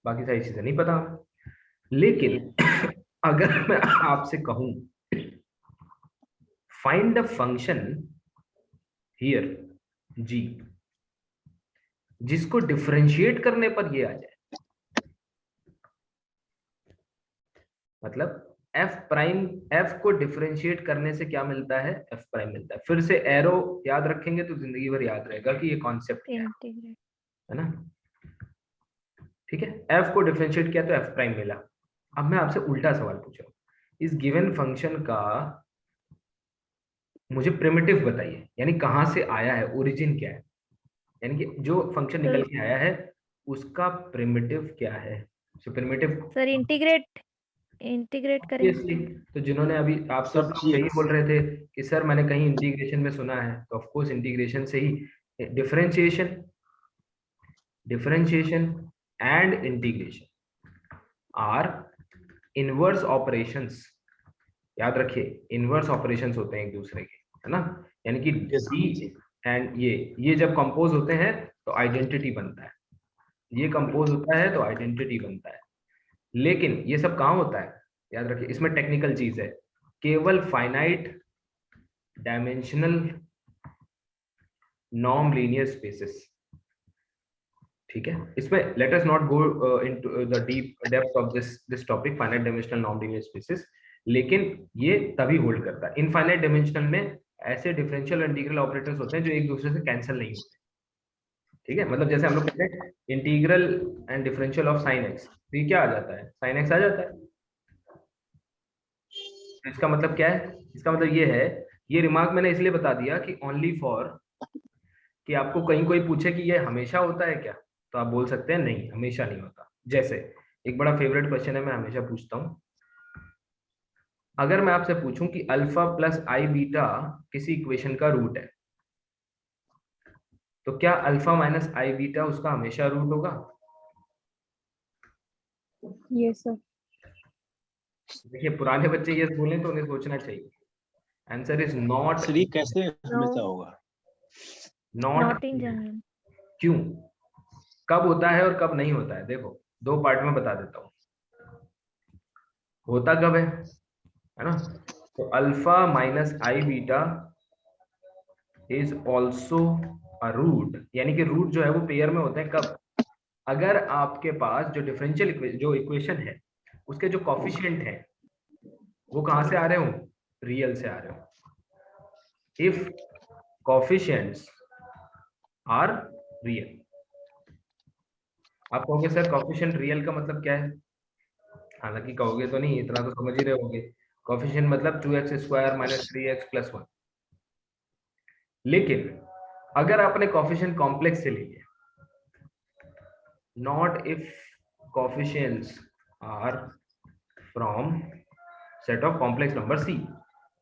बाकी सारी चीजें नहीं पता। लेकिन अगर मैं आपसे कहूं find the function here g, जिसको डिफरेंशिएट करने पर ये आ जाए, मतलब f प्राइम, f को डिफरेंशिएट करने से क्या मिलता है? f प्राइम मिलता है। फिर से एरो याद रखेंगे तो जिंदगी भर याद रहेगा कि ये कॉन्सेप्ट क्या है ना? ठीक है, f को डिफरेंशिएट किया तो f प्राइम मिला। अब मैं आपसे उल्टा सवाल पूछ रहा हूँ, इस गिवन फंक्शन का मुझे प्रिमिटिव बताइए, यानी कहाँ से आया है, ओरिजिन क्या है, यानी कि जो फंक्शन निकल के आया है उसका प्रिमिटिव क्या है? सो प्रिमिटिव सर इंटीग्रेट करेंगे। Obviously, तो जिन्होंने अभी आप सब लोग सर, यही बोल रहे थे कि सर मैंने कहीं इंटीग्रेशन में सुना है, तो ऑफ कोर्स इंटीग्रेशन से ही differentiation and integration are inverse operations. याद रखिए, इनवर्स ऑपरेशंस होते हैं एक दूसरे के, है ना? यानी कि डी एंड ये जब कंपोज होते हैं तो आइडेंटिटी बनता है, ये कंपोज होता है तो आइडेंटिटी बनता है। लेकिन ये सब कहाँ होता है? याद रखिए, इसमें टेक्निकल चीज है, केवल finite dimensional non linear spaces. ठीक है, इसमें let us not go into the deep depth of this topic, finite dimensional non linear spaces. लेकिन ये तभी होल्ड करता है। इनफाइनाइट डायमेंशनल में ऐसे डिफरेंशियल और इंटीग्रल ऑपरेटर्स होते हैं जो एक दूसरे से कैंसिल नहीं होते, ठीक है। मतलब जैसे हम लोग कहते हैं integral and differential of sine x, तो ये क्या आ जाता है, साइन एक्स आ जाता है। तो इसका मतलब क्या है, इसका मतलब ये है, ये रिमार्क मैंने इसलिए बता दिया कि ओनली फॉर कि आपको कहीं कोई पूछे कि ये हमेशा होता है क्या, तो आप बोल सकते हैं नहीं हमेशा नहीं होता। जैसे एक बड़ा फेवरेट क्वेश्चन है, मैं हमेशा पूछता हूँ, अगर मैं आपसे पूछूं कि अल्फा प्लस आई बीटा किसी इक्वेशन का रूट है, तो क्या अल्फा माइनस आई बीटा उसका हमेशा रूट होगा? Yes sir. देखिए पुराने बच्चे ये बोलें तो उन्हें सोचना चाहिए, आंसर इज नॉट। सर ये कैसे हमेशा होगा? Not in general. क्यों, कब होता है और कब नहीं होता है? देखो दो पार्ट में बता देता हूँ। होता कब है ना, तो alpha minus i beta is also a root, यानी कि रूट जो है वो पेयर में होते हैं कब, अगर आपके पास जो डिफरेंशियल जो इक्वेशन है उसके जो कॉफिशिएंट है वो कहां से आ रहे हो, रियल से आ रहे हो। इफ कॉफिशिएंट्स आर रियल, आप कहोगे सर कॉफिशिएंट रियल का मतलब क्या है, हालांकि कहोगे तो नहीं, इतना तो समझ ही रहे होगे। कॉफिशिएंट मतलब 2x square minus 3x plus 1। लेकिन अगर आपने कॉफिशिएंट कॉम्प्लेक्स से ले लिया, not if coefficients are from set of complex number C,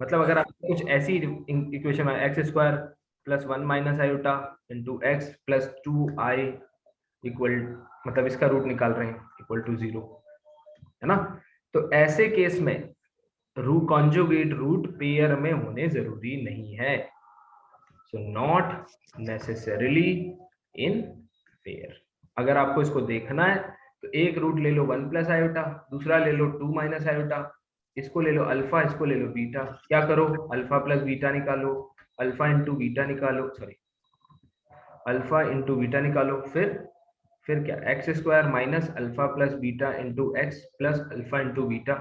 मतलब अगर आप कुछ ऐसी इक्वेशन है x square plus 1 minus iota into x plus 2i equal, मतलब इसका रूट निकाल रहे हैं इक्वल टू 0, है ना, तो ऐसे केस में रूट कॉन्जुगेट रूट पेयर में होने जरूरी नहीं है, so not necessarily in pair. अगर आपको इसको देखना है तो एक रूट ले लो 1 प्लस आयोटा, दूसरा ले लो 2 माइनस आयोटा, इसको ले लो अल्फा, इसको ले लो बीटा, क्या करो अल्फा प्लस बीटा निकालो, अल्फा इंटू बीटा निकालो, सॉरी अल्फा इंटू बीटा निकालो, फिर क्या x square minus alpha plus beta into x plus alpha into beta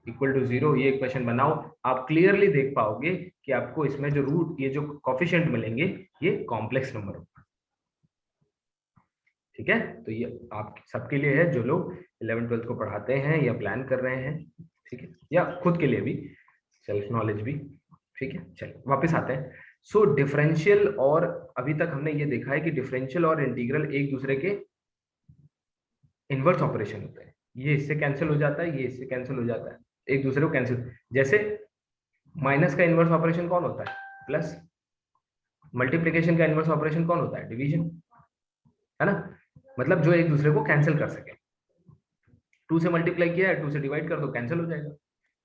equal to 0। ये इक्वेशन बनाओ, आप क्लियरली देख पाओगे कि आपको इसमें जो रूट, ये जो कोएफिशिएंट मिलेंगे ये कॉम्प्लेक्स नंबर होगा, ठीक है। तो ये आप सबके लिए है जो लोग 11th 12th को पढ़ाते हैं या प्लान कर रहे हैं, ठीक है, या खुद के लिए भी, सेल्फ नॉलेज भी, ठीक है। चलिए वापस आते हैं। सो डिफरेंशियल, और अभी तक हमने ये देखा है कि डिफरेंशियल और इंटीग्रल एक दूसरे के इनवर्स ऑपरेशन होते हैं, ये इससे कैंसिल हो जाता है, ये इससे कैंसिल हो जाता है, एक दूसरे को कैंसिल, जैसे माइनस का इनवर्स ऑपरेशन कौन होता है, प्लस, मल्टीप्लिकेशन का इनवर्स ऑपरेशन कौन होता है, डिवीजन, है ना, मतलब जो एक दूसरे को कैंसिल कर सके। 2 से मल्टीप्लाई किया है 2 से डिवाइड कर दो कैंसिल हो जाएगा,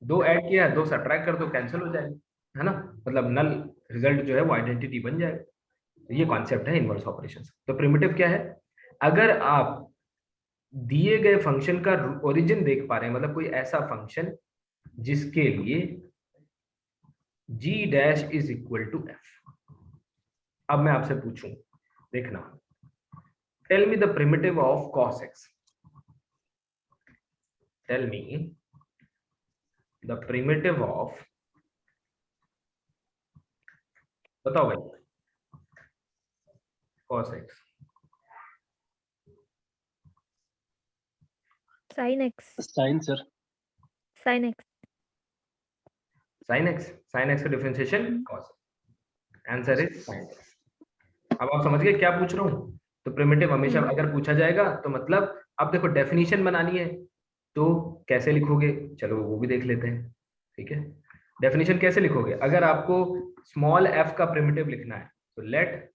2 ऐड किया है 2 सब्ट्रैक्ट कर दो कैंसिल हो जाएगा, है ना, मतलब नल रिजल्ट जो है वो आइडेंटिटी बन जाएगा। तो ये कॉन्सेप्ट है इनवर्स ऑपरेशन। तो प्रिमिटिव क्या है, अगर आप दिए गए फंक्शन का ओरिजिन देख पा रहे हैं, मतलब कोई ऐसा फंक्शन जिसके लिए g dash is equal to f। अब मैं आपसे पूछूं, देखना, tell me the primitive of cos x, tell me the primitive of, बताओ भाई, cos x, sin x, sine sir. sin x, sin x का differentiation cos, answer is sin x। अब आप समझ गए क्या पूछ रहा हूं। तो प्रिमिटिव हमेशा अगर पूछा जाएगा तो मतलब, अब देखो डेफिनेशन बनानी है तो कैसे लिखोगे, चलो वो भी देख लेते हैं, ठीक है। डेफिनेशन कैसे लिखोगे, अगर आपको स्मॉल f का प्रिमिटिव लिखना है तो let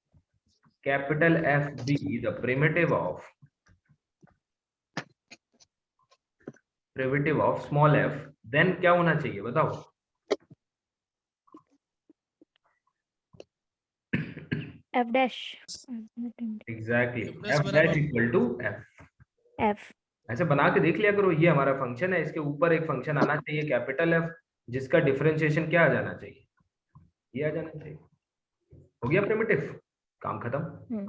capital F be the primitive of small f, then क्या होना चाहिए बताओ, f dash, exactly F f dash equal to f। f, ऐसे बना के देख लिया करो, ये हमारा फंक्शन है, इसके ऊपर एक फंक्शन आना चाहिए कैपिटल F, जिसका डिफरेंशिएशन क्या आ जाना चाहिए, ये आ जाना चाहिए, हो गया प्रिमिटिव, काम खत्म।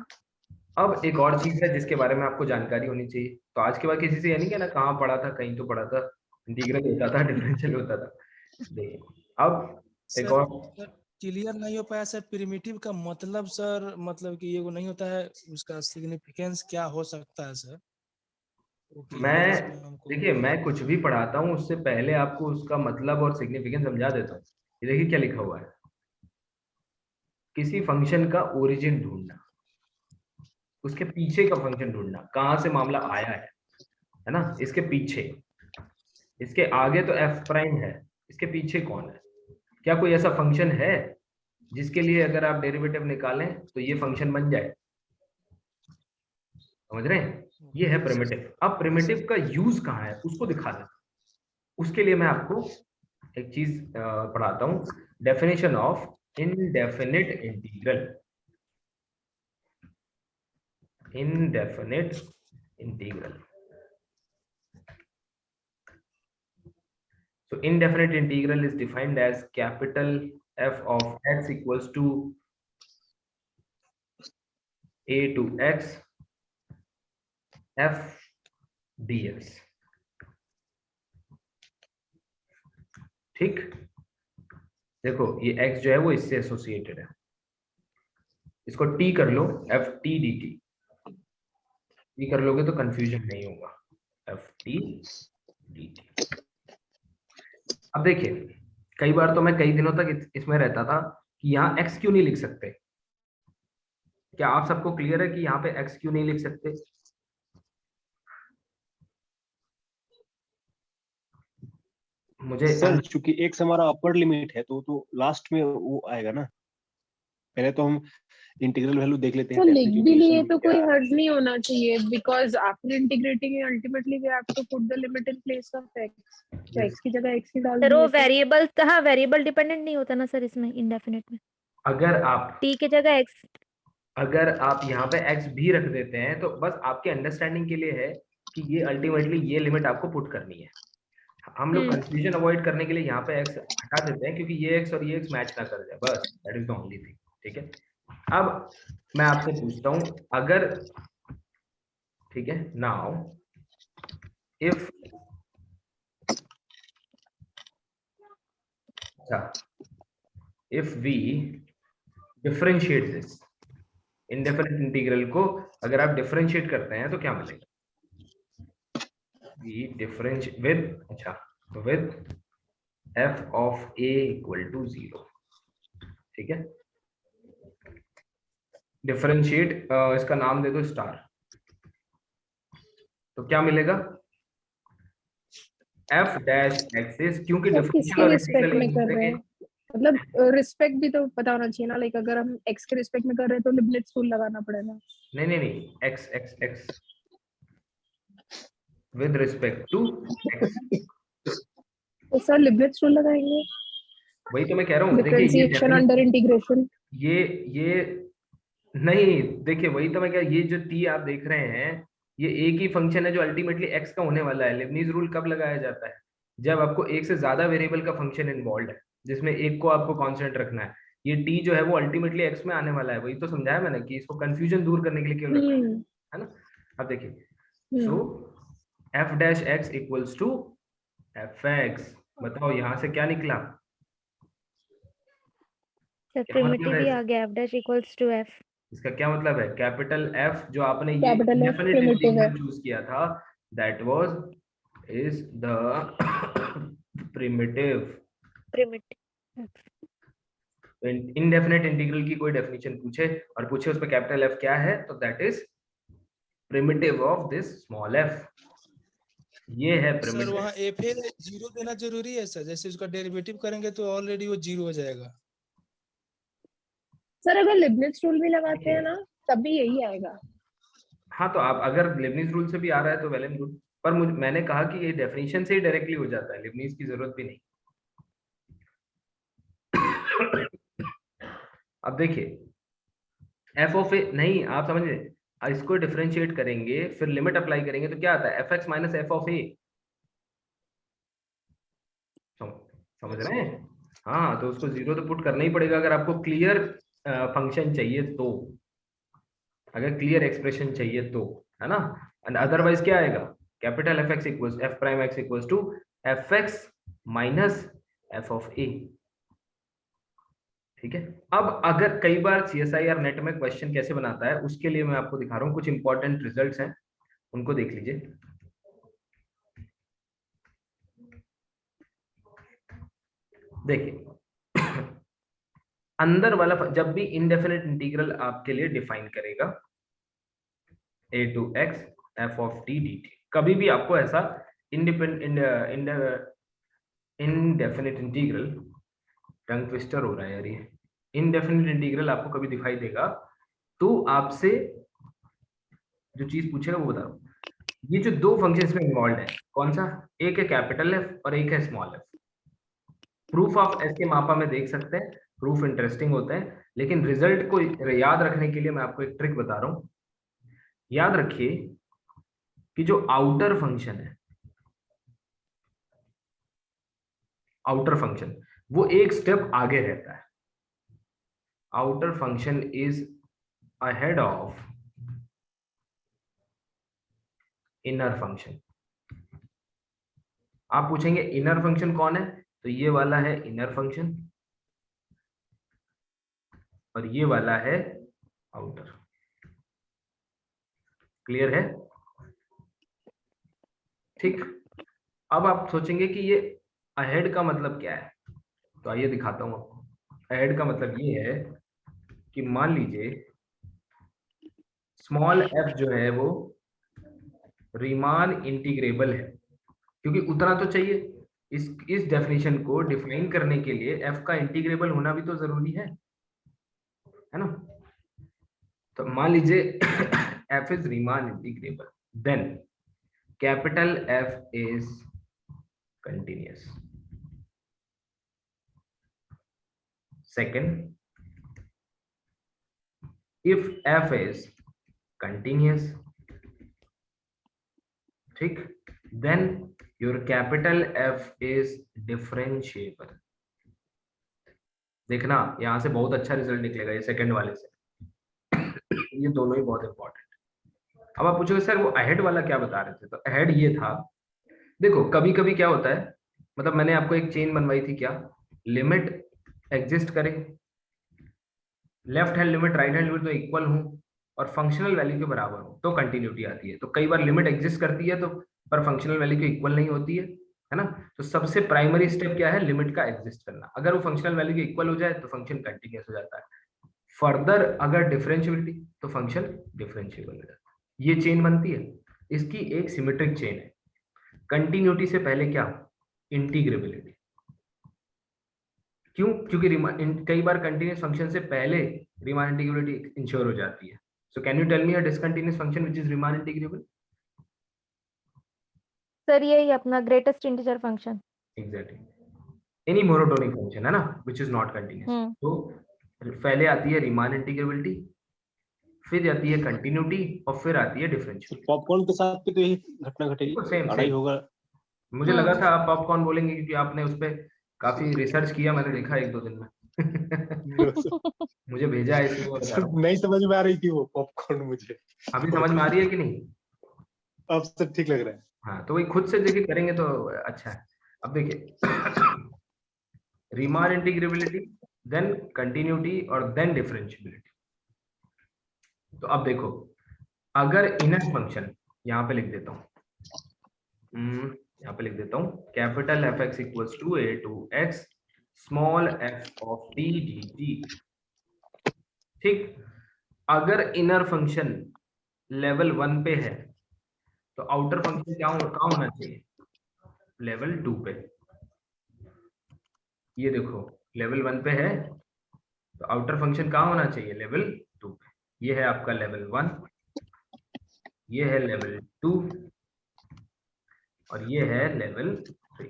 अब एक और चीज है जिसके बारे में आपको जानकारी होनी चाहिए, तो आज के बाद किसी से ये नहीं कहना कहाँ पढ़ा था, कहीं तो पढ़ा था, इंटीग्रल होता था डिफरेंशियल होता था, देखिए अब एक और क्लियर नहीं हो पाया सर, प्रिमिटिव का मतलब सर, मतलब कि ये वो नहीं होता है, उसका सिग्निफिकेंस क्या हो सकता है सर? वो क्लियर मैं इसमें हमको। देखिए मैं कुछ भी पढ़ाता हूँ उससे पहले आपको उसका मतलब और सिग्निफिकेंस समझा देता हूँ। ये देखिए क्या लिखा हुआ है, किसी फंक्शन का ओरिजिन ढूंढना, उसके पीछे का फंक्शन ढूंढना, कहाँ से मामला आया है ना, इसके पीछे, इसके आगे तो एफ प्राइम है, इसके पीछे कौन है, क्या कोई ऐसा फंक्शन है जिसके लिए अगर आप डेरिवेटिव निकालें तो ये फंक्शन बन जाए, समझ रहे हैं? ये है प्रिमिटिव। अब प्रिमिटिव का यूज कहाँ है उसको दिखा दें, उसके लिए मैं आपको एक चीज पढ़ाता हूँ, definition of indefinite integral. indefinite integral. So indefinite integral is defined as capital F of x equals to a to x f dx. ठीक, देखो ये x जो है वो इससे एसोसिएटेड है, इसको t कर लो, f t dt, t कर लोगे तो कंफ्यूजन नहीं होगा, f t dt। अब देखिए कई बार तो मैं कई दिनों तक इसमें रहता था कि यहाँ x क्यों नहीं लिख सकते। क्या आप सबको क्लियर है कि यहाँ पे x क्यों नहीं लिख सकते? मुझे सर चूंकि x हमारा अपर लिमिट है तो लास्ट में वो आएगा ना, पहले तो हम इंटीग्रल वैल्यू देख लेते हैं। तो लिख भी लिए इक्वेशन तो कोई हर्ज नहीं होना चाहिए, because after integrating ultimately we have to put the limit in place of x, तो x की जगह x ही डाल सर वो दिए तो वेरिएबल, हाँ वेरिएबल डिपेंडेंट नहीं होता ना सर इसमें, इंडेफिनिट में अगर आप t की जगह x। अगर आप यहाँ पे x भी रख देते हैं तो बस आपके अंडरस्टैंडिंग के लिए है कि ये अल्टीमेटली ये लिमिट आपको पुट करनी है। हम लोग कंफ्यूजन अवॉइड करने के लिए यहाँ पे x हटा देते हैं क्योंकि ये x और ये x मैच ना कर जाए, बस that is the only thing. ठीक है, अब मैं आपसे पूछता हूँ, अगर ठीक है now if if we differentiate this indefinite integral को, अगर आप डिफरेंशिएट करते हैं तो क्या मिलेगा? वी डिफरेंशिएट विद, अच्छा with f of a equal to 0। ठीक है, डिफरेंशिएट इसका नाम दे दो स्टार, तो क्या मिलेगा? f डैश एक्सिस, क्योंकि तो डिफरेंशियल किसके और रिस्पेक्ट इंटीग्रल में एक कर दूसरे रहे के, हैं, मतलब रिस्पेक्ट भी तो पता होना चाहिए ना, लाइक अगर हम x के रिस्पेक्ट में कर रहे हैं तो लिबनिट्ज रूल लगाना पड़ेगा। नहीं नहीं नहीं, x x x with respect to x, तो सर लिबनिट्ज रूल लगाएंगे, वही तो मैं कह रहा हूँ। देखिए ये डिफरेंशिएशन अंडर इंटीग्रेशन। ये नहीं, देखिए वही तो मैं कह, ये जो t आप देख रहे हैं ये एक ही फंक्शन है जो अल्टीमेटली x का होने वाला है। लेबनीज रूल कब लगाया जाता है? जब आपको एक से ज्यादा वेरिएबल का फंक्शन इन्वॉल्व है जिसमें एक को आपको कांस्टेंट रखना है। ये t जो है वो अल्टीमेटली x में आने वाला है, वही तो समझाया मैंने कि इसको कंफ्यूजन दूर करने के लिए क्यों रखा है ना। अब देखिए so f dash x equals to fx, बताओ यहाँ से क्या निकला? सर क्या मतलब प्रिमिटिव है ही आ गया, f dash equals to f। इसका? क्या मतलब है? कैपिटल F जो आपने ये कैपिटल F इंडेफिनिट प्रिमिटिव है। इंटीग्रल चूज किया था, that was is the primitive. Primitive indefinite integral की कोई डेफिनेशन पूछे और पूछे उसमें कैपिटल F क्या है, तो that is primitive of this small f। ये है सर प्रिमिटिव। वहाँ एफ ए जीरो देना जरूरी है सर, जैसे उसका डेरिवेटिव करेंगे तो ऑलरेडी वो जीरो हो जाएगा। सर अगर लिबनिट्ज रूल भी लगाते हैं ना तब भी यही आएगा। हाँ तो आप अगर लेबनीज रूल से भी आ रहा है तो वेल एंड गुड, पर मैंने कहा कि ये डेफिनेशन से ही डायरेक्टली हो जाता है, लेबनीज की जरूरत भी नहीं। अब देखिए एफ ऑफ ए, नहीं आप समझे, इसको डिफरेंशिएट करेंगे फिर लिमिट अप्लाई करेंगे तो क्या आता है? F X minus F of A, समझ रहे हैं? हाँ तो उसको जीरो तो पुट करना ही पड़ेगा अगर आपको क्लियर फंक्शन चाहिए तो, अगर क्लियर एक्सप्रेशन चाहिए तो, है ना। एंड अदरवाइज क्या आएगा? Capital F x equals F prime X equals to F X minus F of A. ठीक है, अब अगर कई बार सीएसआई और नेट में क्वेश्चन कैसे बनाता है उसके लिए मैं आपको दिखा रहा हूँ, कुछ इंपॉर्टेंट रिजल्ट्स हैं उनको देख लीजिए। देखिए अंदर वाला जब भी इनडेफिनेट इंटीग्रल आपके लिए डिफाइन करेगा a to x f of t dt, कभी भी आपको ऐसा इनडेफिनेट इंटीग्रल, टंग ट्विस्टर हो रहा है यार ये, इनडेफिनेट इंटीग्रल आपको कभी दिखाई देगा तो आपसे जो चीज पूछेगा वो बताओ। ये जो दो फंक्शंस में इन्वॉल्व है, कौन सा, एक है कैपिटल एफ और एक है small F. Proof of S के मापा में देख सकते हैं, प्रूफ इंटरेस्टिंग होता है, लेकिन रिजल्ट को याद रखने के लिए मैं आपको एक ट्रिक बता रहा हूं। याद रखिए कि जो आउटर फंक्शन है, आउटर फंक्शन वो एक स्टेप आगे रहता है। Outer function is ahead of inner function. आप पूछेंगे इनर फंक्शन कौन है, तो ये वाला है इनर फंक्शन और ये वाला है आउटर। क्लियर है? ठीक, अब आप सोचेंगे कि ये अहेड का मतलब क्या है, तो आइए दिखाता हूं आपको। अहेड का मतलब ये है कि मान लीजिए स्मॉल एफ जो है वो रीमान इंटीग्रेबल है, क्योंकि उतना तो चाहिए, इस डेफिनेशन को डिफाइन करने के लिए एफ का इंटीग्रेबल होना भी तो जरूरी है ना। तो मान लीजिए f is Riemann integrable, then capital F is continuous. Second, if f is continuous, ठीक, then your capital F is differentiable। देखना यहां से बहुत अच्छा रिजल्ट निकलेगा ये सेकंड वाले से। ये दोनों ही बहुत इंपॉर्टेंट। अब आप पूछोगे सर वो अहेड वाला क्या बता रहे थे, तो अहेड ये था, देखो कभी कभी क्या होता है, मतलब मैंने आपको एक चेन बनवाई थी, क्या लिमिट एग्जिस्ट करे, left hand limit right hand limit तो इक्वल हो और फंक्शनल वैल्यू के बराबर हो तो कंटिन्यूटी आती है। तो कई बार लिमिट एग्जिस्ट करती है तो पर फंक्शनल वैल्यू के इक्वल नहीं होती है ना। तो सबसे प्राइमरी स्टेप क्या है, लिमिट का एग्जिस्ट करना। अगर वो फंक्शनल वैल्यू के इक्वल हो जाए तो फंक्शन कंटिन्यूअस हो जाता है। फर्दर अगर डिफरेंशियबिलिटी तो फंक्शन डिफरेंशिएबल हो जाता है। ये चेन बनती है, इसकी एक सिमेट्रिक चेन है। कंटिन्यूटी से पहले क्या, इंटीग्रेबिलिटी। क्यों, क्योंकि कई बार कंटिन्यूअस फंक्शन से पहले रीमान इंटीग्रेबिलिटी इंश्योर हो जाती है। So can you tell me a discontinuous function which is Riemann integrable? Sir यही अपना greatest integer function. Exactly, any monotonic function है ना व्हिच इज नॉट कंटिन्यूअस। तो पहले आती है रीमान इंटीग्रेबिलिटी, फिर आती है कंटिन्यूटी और फिर आती है डिफरेंशियल। पॉपकॉर्न के साथ भी तो यही घटना घटेगी, लड़ाई होगा। मुझे लगा था आप पॉपकॉर्न बोलेंगे क्योंकि आपने उस पर काफी रिसर्च किया, मैंने देखा एक दो दिन में। मुझे भेजा है इसलिए बता रहा हूं। नहीं समझ में आ रही थी वो पॉपकॉर्न मुझे। अभी समझ में आ रही है कि नहीं? अब सब ठीक लग रहा है। हाँ, तो वही खुद से देखिए करेंगे तो अच्छा है। अब देखिए रीमान इंटीग्रेबिलिटी, देन कंटिन्यूटी और देन डिफरेंशियबिलिटी। तो अब देखो अगर इनर फंक्शन, यहाँ पे लिख देता हूँ, यहाँ पे लिख देता हूँ capital F x equals to a to x small f of t d t. ठीक, अगर इनर फंक्शन लेवल 1 पे है तो आउटर फंक्शन क्या कहाँ होना चाहिए, लेवल 2 पे। ये देखो लेवल 1 पे है तो आउटर फंक्शन कहाँ होना चाहिए, लेवल 2 पे। ये है आपका लेवल 1, ये है लेवल 2 और ये है लेवल 3।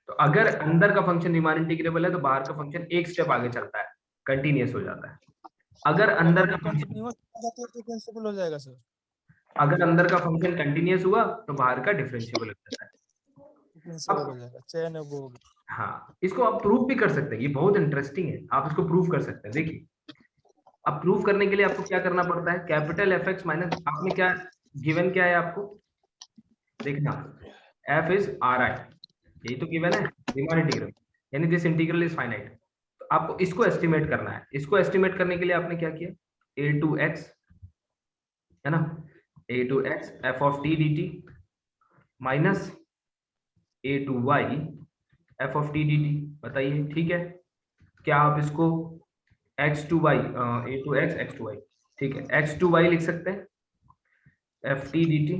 तो अगर अंदर का फंक्शन रीमान इंटीग्रेबल है तो बाहर का फंक्शन एक स्टेप आगे चलता है, कंटिन्यूअस हो जाता है। अगर अंदर का फंक्शन डिफरेंशिएबल हो जाएगा सर, अगर अंदर का फंक्शन कंटिन्यूअस हुआ तो बाहर का डिफरेंशिएबल हो जाता है। डिफरेंशिएबल हो जाएगा, चेन है वो। हाँ, इसको आप प्रूव भी कर सकते हैं, ये बहुत इंटरेस्टिंग है, आप इसको प्रूव कर सकते हैं। देखिए अब प्रूव करने के लिए आपको क्या करना पड़ता है, कैपिटल एफ एक्स माइनस, आपने क्या गिवन क्या है आपको, देखना एफ इज आर आई, यही तो गिवन है रीमान इंटीग्रल। यानी दिस इंटीग्रल इज फाइनाइट। तो आपको इसको एस्टिमेट करना है। इसको एस्टिमेट करने के लिए आपने क्या किया, a to x है ना, a to x f of t dt minus a to y f of t dt। बताइए ठीक है, क्या आप इसको x to y a to x x to y, ठीक है, x to y लिख सकते हैं f t dt।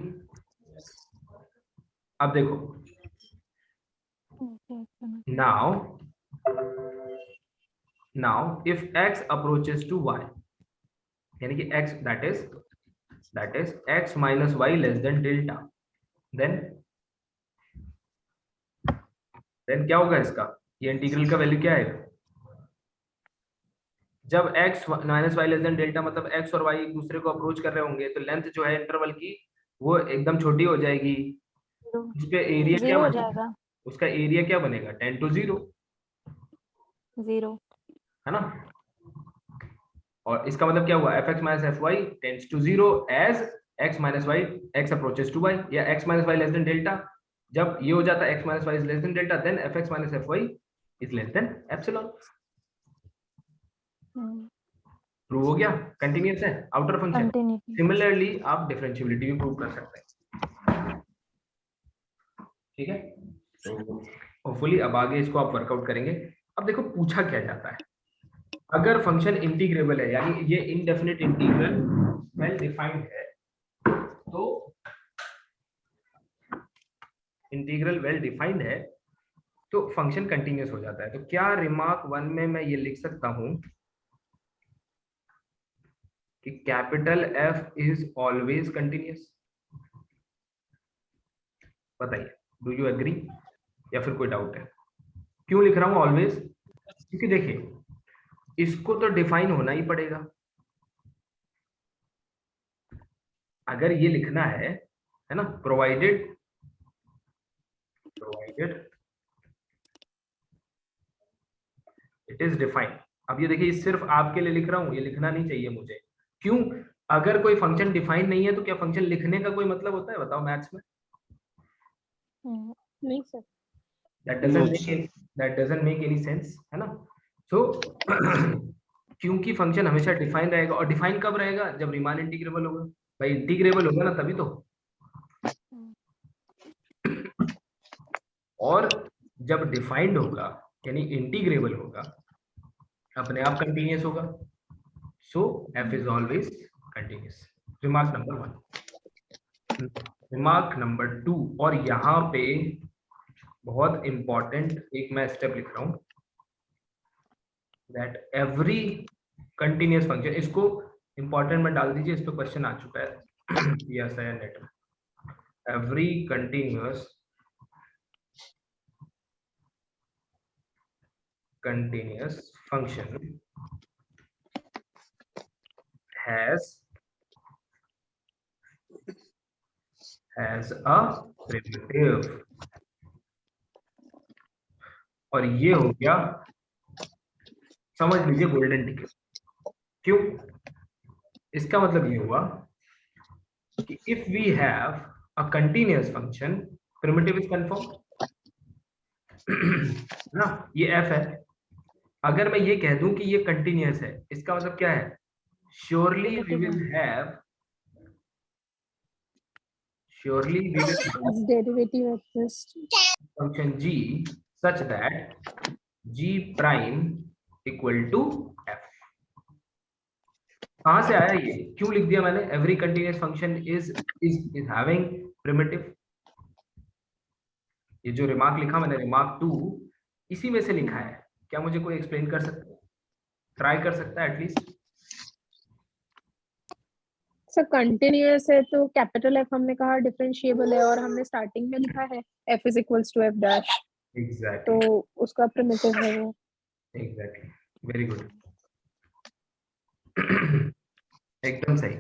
अब देखो now if x approaches to y, यानी कि x that is x minus y less than delta, then क्या होगा इसका, ये इंटीग्रल का वैल्यू क्या आएगा, जब x minus y less than delta, मतलब x और y एक दूसरे को अप्रोच कर रहे होंगे तो लेंथ जो है इंटरवल की वो एकदम छोटी हो जाएगी, उस पे एरिया क्या हो बनेगा, जाएगा, उसका एरिया क्या बनेगा 10 to 0 0 है ना। और इसका मतलब क्या हुआ, fx minus fy tends to 0 as x minus y x approaches to y, या x minus y less than delta, जब ये हो जाता है x minus y is less than delta then fx minus fy is less than epsilon। Prove हो गया, continuous है outer function. Continuity. Similarly आप डिफरेंशिएबिलिटी भी प्रूव कर सकते हैं, ठीक है। तो होपफुली अब आगे इसको आप वर्कआउट करेंगे। अब देखो पूछा क्या जाता है, अगर फंक्शन इंटीग्रेबल है, यानी ये इनडेफिनिट इंटीग्रल वेल डिफाइंड है, तो इंटीग्रल वेल डिफाइंड है तो फंक्शन कंटिन्यूअस हो जाता है। तो क्या रिमार्क 1 में मैं ये लिख सकता हूं कि capital F is always continuous? बताइए, डू यू एग्री या फिर कोई डाउट है? क्यों लिख रहा हूं ऑलवेज, क्योंकि देखिए इसको तो डिफाइन होना ही पड़ेगा। अगर ये लिखना है ना, प्रोवाइडेड इट इज डिफाइंड। अब ये देखिए सिर्फ आपके लिए लिख रहा हूं, ये लिखना नहीं चाहिए मुझे। क्यों, अगर कोई फंक्शन डिफाइन नहीं है तो क्या फंक्शन लिखने का कोई मतलब होता है, बताओ मैथ्स में? नहीं sir, that doesn't make any sense, है ना। so क्योंकि फंक्शन हमेशा डिफाइन रहेगा, और डिफाइन कब रहेगा, जब रीमान इंटीग्रेबल होगा। भाई इंटीग्रेबल होगा ना तभी तो, और जब डिफाइंड होगा यानी इंटीग्रेबल होगा, अपने आप कंटिन्यूअस होगा। सो f is always continuous. Remark number 1। Remark number 2, और यहाँ पे बहुत इंपॉर्टेंट एक मैं स्टेप लिख रहा हूं, दैट एवरी कंटिन्यूअस फंक्शन, इसको इंपॉर्टेंट में डाल दीजिए, इस पे क्वेश्चन आ चुका है यस है नेट में। Every continuous function has a primitive, और ये हो गया, समझ लीजिए गोल्डन टिकट। क्यों, इसका मतलब ये हुआ कि if we have a continuous function, primitive is confirm ना, ये f है। अगर मैं ये कह दूं कि ये कंटिन्यूअस है, इसका मतलब क्या है, surely we will have its derivative exists function g such that g prime equal to f। कहां से आया ये, क्यों लिख दिया मैंने, every continuous function is having primitive। ये जो रिमार्क लिखा मैंने, रिमार्क 2 इसी में से लिखा है। क्या मुझे कोई एक्सप्लेन कर सकता है, ट्राई कर सकता है एटलीस्ट? सर कंटिन्यूअस है तो कैपिटल F हमने कहा डिफरेंशिएबल है, और हमने स्टार्टिंग में लिखा है F is equals to F dash, exactly, तो उसका प्रिमिटिव है वो। एग्जैक्टली, वेरी गुड एकदम सही।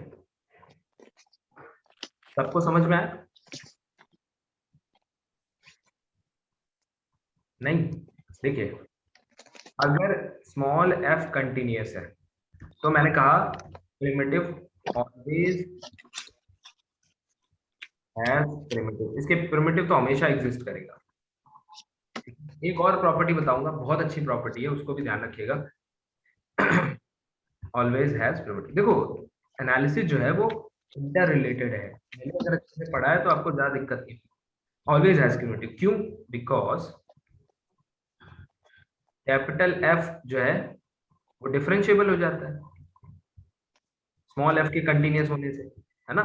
सबको समझ में आया? नहीं, देखिए अगर स्मॉल f कंटिन्यूअस है तो मैंने कहा प्रिमिटिव ऑलवेज हैज प्रिमिटिव, इसके प्रिमिटिव तो हमेशा एग्जिस्ट करेगा। एक और प्रॉपर्टी बताऊंगा, बहुत अच्छी प्रॉपर्टी है, उसको भी ध्यान रखिएगा। Always has primitive. देखो एनालिसिस जो है वो इंटर रिलेटेड है, मैंने अगर अच्छे से पढ़ा है तो आपको ज्यादा दिक्कत नहीं। ऑलवेज हैज प्रिमिटिव क्यों? बिकॉज कैपिटल एफ जो है वो डिफरेंशिएबल हो जाता है स्मॉल एफ के कंटिन्यूअस होने से, है ना,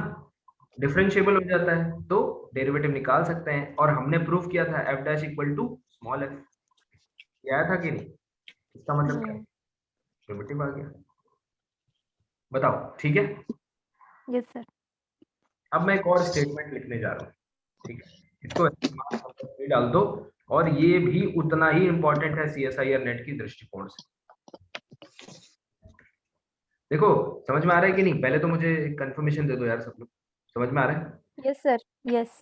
डिफरेंशिएबल हो जाता है तो डेरिवेटिव निकाल सकते हैं। और हमने प्रूफ किया था f dash equal to small f, ये आया था कि नहीं? इसका मतलब क्या? प्रिमिटिव आ गया। बताओ ठीक है। Yes sir. अब मैं एक और स्टेटमेंट लिखने जा रहा हूँ, ठीक है, इसको ऐसे डाल दो, और ये भी उतना ही इंपॉर्टेंट है सीएसआई और नेट की दृष्टिकोण से। देखो समझ में आ रहा है कि नहीं? पहले तो मुझे कंफर्मेशन दे दो यार, सब लोग समझ में आ रहा है? Yes sir. Yes.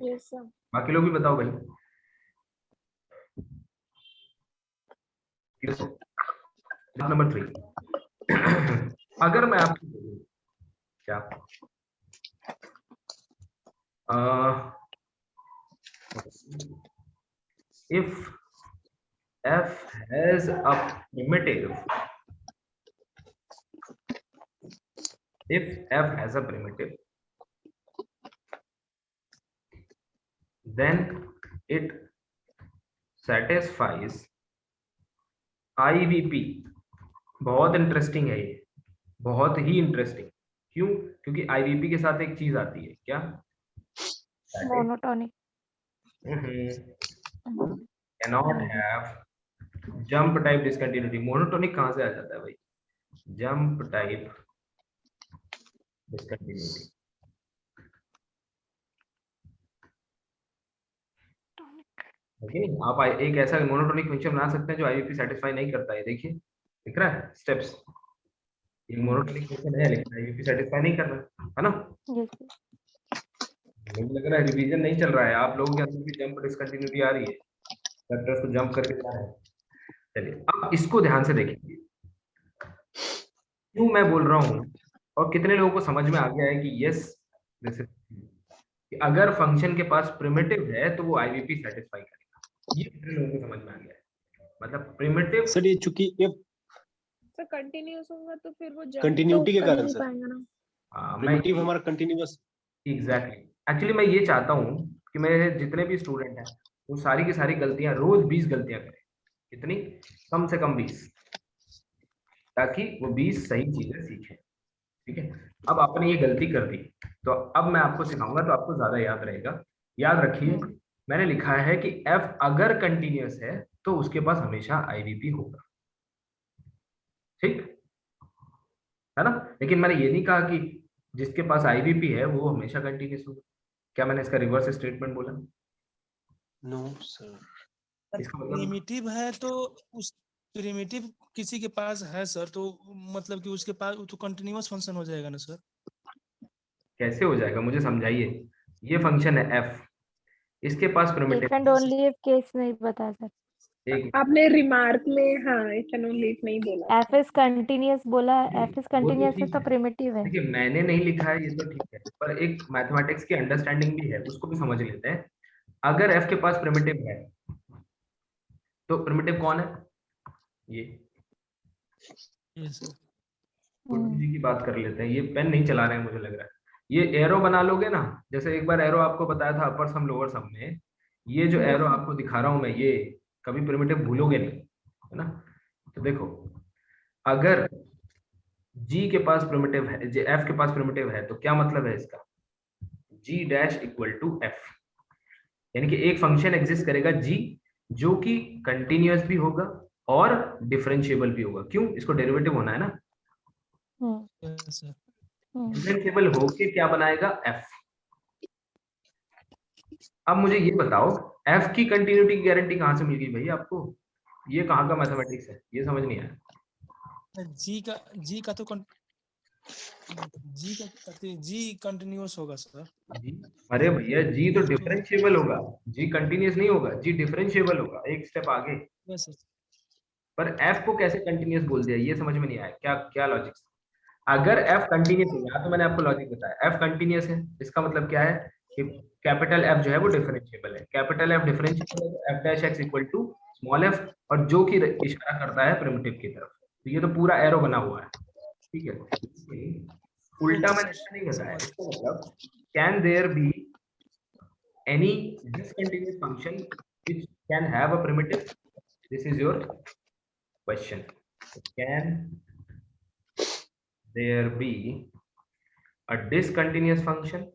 Yes sir. बाकी लोग भी बताओ भाई। नंबर 3, अगर मैं आपको बोलूं क्या if f has a primitive, if f has a primitive, then it satisfies IVP। बहुत इंटरेस्टिंग है ये, बहुत ही इंटरेस्टिंग। क्यों? क्योंकि IVP के साथ एक चीज आती है, क्या? Monotonic. cannot have jump type discontinuity। Monotonic कहां से आ जाता है भाई? Jump type discontinuity. आप एक ऐसा मोनोटोनिक फंक्शन बना सकते हैं जो IVP सेटिस्फाई नहीं करता है। देखिए दिख रहा है स्टेप्स, ये मोनोटोनिक फंक्शन है लेकिन IVP सेटिस्फाई नहीं कर रहा है ना। मुझे लग रहा है रिवीजन नहीं चल रहा है, आप लोगों के अंदर भी जंप डिस्कंटिन्यूटी आ रही है, फैक्टर्स को जंप करके जा रहे हैं। चलिए अब इसको ध्यान से देखिए, क्यों मैं बोल रहा हूँ और कितने लोगों को समझ में आ गया है कि यस, जैसे कि अगर फंक्शन के पास प्रिमिटिव है तो वो IVP सेटिस्फाई करेगा। ये कितने लोगों को समझ में आ गया है? मतलब प्रिमिटिव सर ये चूंकि ये सर कंटिन्यूअस होगा तो फिर वो जंप कंटिन्यूटी के कर कारण नहीं सर, पाएगा ना। प्रिमिटिव हमारा कंटिन्यूअस। एग्जैक्टली एक्चुअली मैं ये चाहता हूँ कि मेरे जितने भी स्टूडेंट हैं वो सारी की सारी गलतियां, रोज 20 गलतियां करें। कितनी? कम से कम 20, ताकि वो 20 सही चीजें सीखें। ठीक है, अब आपने ये गलती कर दी तो अब मैं आपको सिखाऊंगा तो आपको ज्यादा याद रहेगा। याद रखिए मैंने लिखा है कि f अगर कंटिन्यूअस है तो उसके पास हमेशा IVP होगा, ठीक है ना। लेकिन मैंने ये नहीं कहा कि जिसके पास IVP है वो हमेशा कंटिन्यूअस होगा। क्या मैंने इसका रिवर्स स्टेटमेंट बोला? नो सर, इसका मतलब प्रिमिटिव है तो उस प्रिमिटिव किसी के पास है सर, तो मतलब कि उसके पास तो कंटिन्यूअस फंक्शन हो जाएगा ना सर। कैसे हो जाएगा मुझे समझाइए। ये फंक्शन है f, इसके पास if primitive and only if case नहीं बता सर। एक आपने रिमार्क में हाँ इफ एंड ओनली इफ नहीं बोला एफ इज कंटिन्यूअस बोला, एफ इज वो तो कंटिन्यूअस है ठीक तो है, प्रिमिटिव है। देखिए मैंने नहीं लिखा है ये तो ठीक है, पर एक मैथमेटिक्स की अंडरस्टैंडिंग भी है, उसको भी समझ लेते हैं। अगर f के पास प्रिमिटिव है तो प्रिमिटिव कौन है? ये यस सर। गुड्डू जी की बात कर लेते हैं। ये पेन नहीं चला रहे हैं मुझे लग रहा है। ये एरो बना लोगे ना, जैसे एक बार एरो आपको बताया था अपर सम लोअर सम में, ये जो एरो आपको दिखा रहा हूं मैं, ये कभी प्रिमिटिव भूलोगे नहीं, है ना। तो देखो अगर g के पास प्रिमिटिव है, f के पास प्रिमिटिव है तो क्या मतलब है इसका? g dash equal to f, यानी कि एक फंक्शन एग्जिस्ट करेगा g जो कि कंटिन्यूअस भी होगा और डिफरेंशिएबल भी होगा। क्यों? इसको डेरिवेटिव होना है ना। Yes sir. डिफरेंशिएबल होके क्या बनाएगा? f। अब मुझे ये बताओ f की कंटिन्यूटी की गारंटी कहां से मिल गई भाई आपको? ये कहां का मैथमेटिक्स है? ये समझ नहीं आया। जी का तो जी कंटिन्यूअस होगा सर। जी अरे भैया जी तो डिफरेंशिएबल होगा, जी कंटिन्यूअस नहीं होगा, जी डिफरेंशिएबल होगा, एक स्टेप आगे। Yes sir. पर f को कैसे कंटिन्यूअस बोल दिया, ये समझ में नहीं आया। क्या क्या लॉजिक? अगर f कंटिन्यूअस है, यहाँ तो मैंने आपको लॉजिक बताया, f कंटिन्यूअस है इसका मतलब क्या है कैपिटल एफ जो है वो डिफरेंशिएबल है, कैपिटल एफ डिफरेंशिएबल है तो f dash x equal to small f, और जो कि इशारा करता है प्रिमिटिव की तरफ। तो ये तो पूरा एरो बना हुआ है, ठीक है। उल्टा मैंने ऐसा नहीं बताया, इसका मतलब can there be any discontinuous function which can have a primitive, this is your question. Can there be a discontinuous function,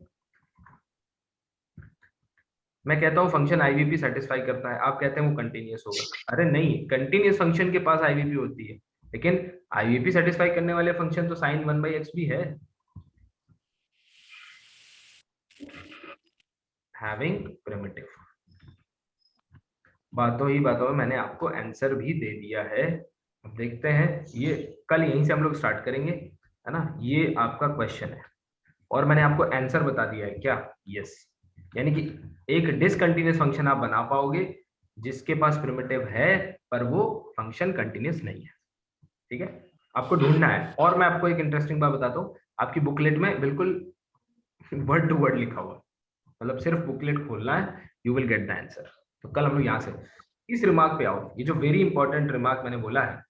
मैं कहता हूं फंक्शन आईवीपी सेटिस्फाई करता है, आप कहते हैं वो कंटिन्यूअस होगा। अरे नहीं, कंटिन्यूअस फंक्शन के पास आईवीपी होती है, लेकिन आईवीपी सेटिस्फाई करने वाले फंक्शन तो sin 1/x भी है, हैविंग प्रिमिटिव। बातों ही बातों में मैंने आपको आंसर भी दे दिया है। अब देखते हैं, ये कल यहीं से हम लोग स्टार्ट करेंगे, है ना। ये आपका क्वेश्चन है और मैंने आपको आंसर बता दिया है क्या, यस। यानी कि एक डिसकंटिन्यूअस फंक्शन आप बना पाओगे जिसके पास प्रिमिटिव है पर वो फंक्शन कंटिन्यूअस नहीं है, ठीक है। आपको ढूंढना है। और मैं आपको एक इंटरेस्टिंग बात बताता हूँ, आपकी बुकलेट में बिल्कुल वर्ड टू वर्ड लिखा हुआ है, मतलब सिर्फ बुकलेट खोलना है, you will get the answer. तो कल हम लोग यहाँ से इस रिमार्क पे आओ, ये जो वेरी इंपॉर्टेंट रिमार्क मैंने बोला है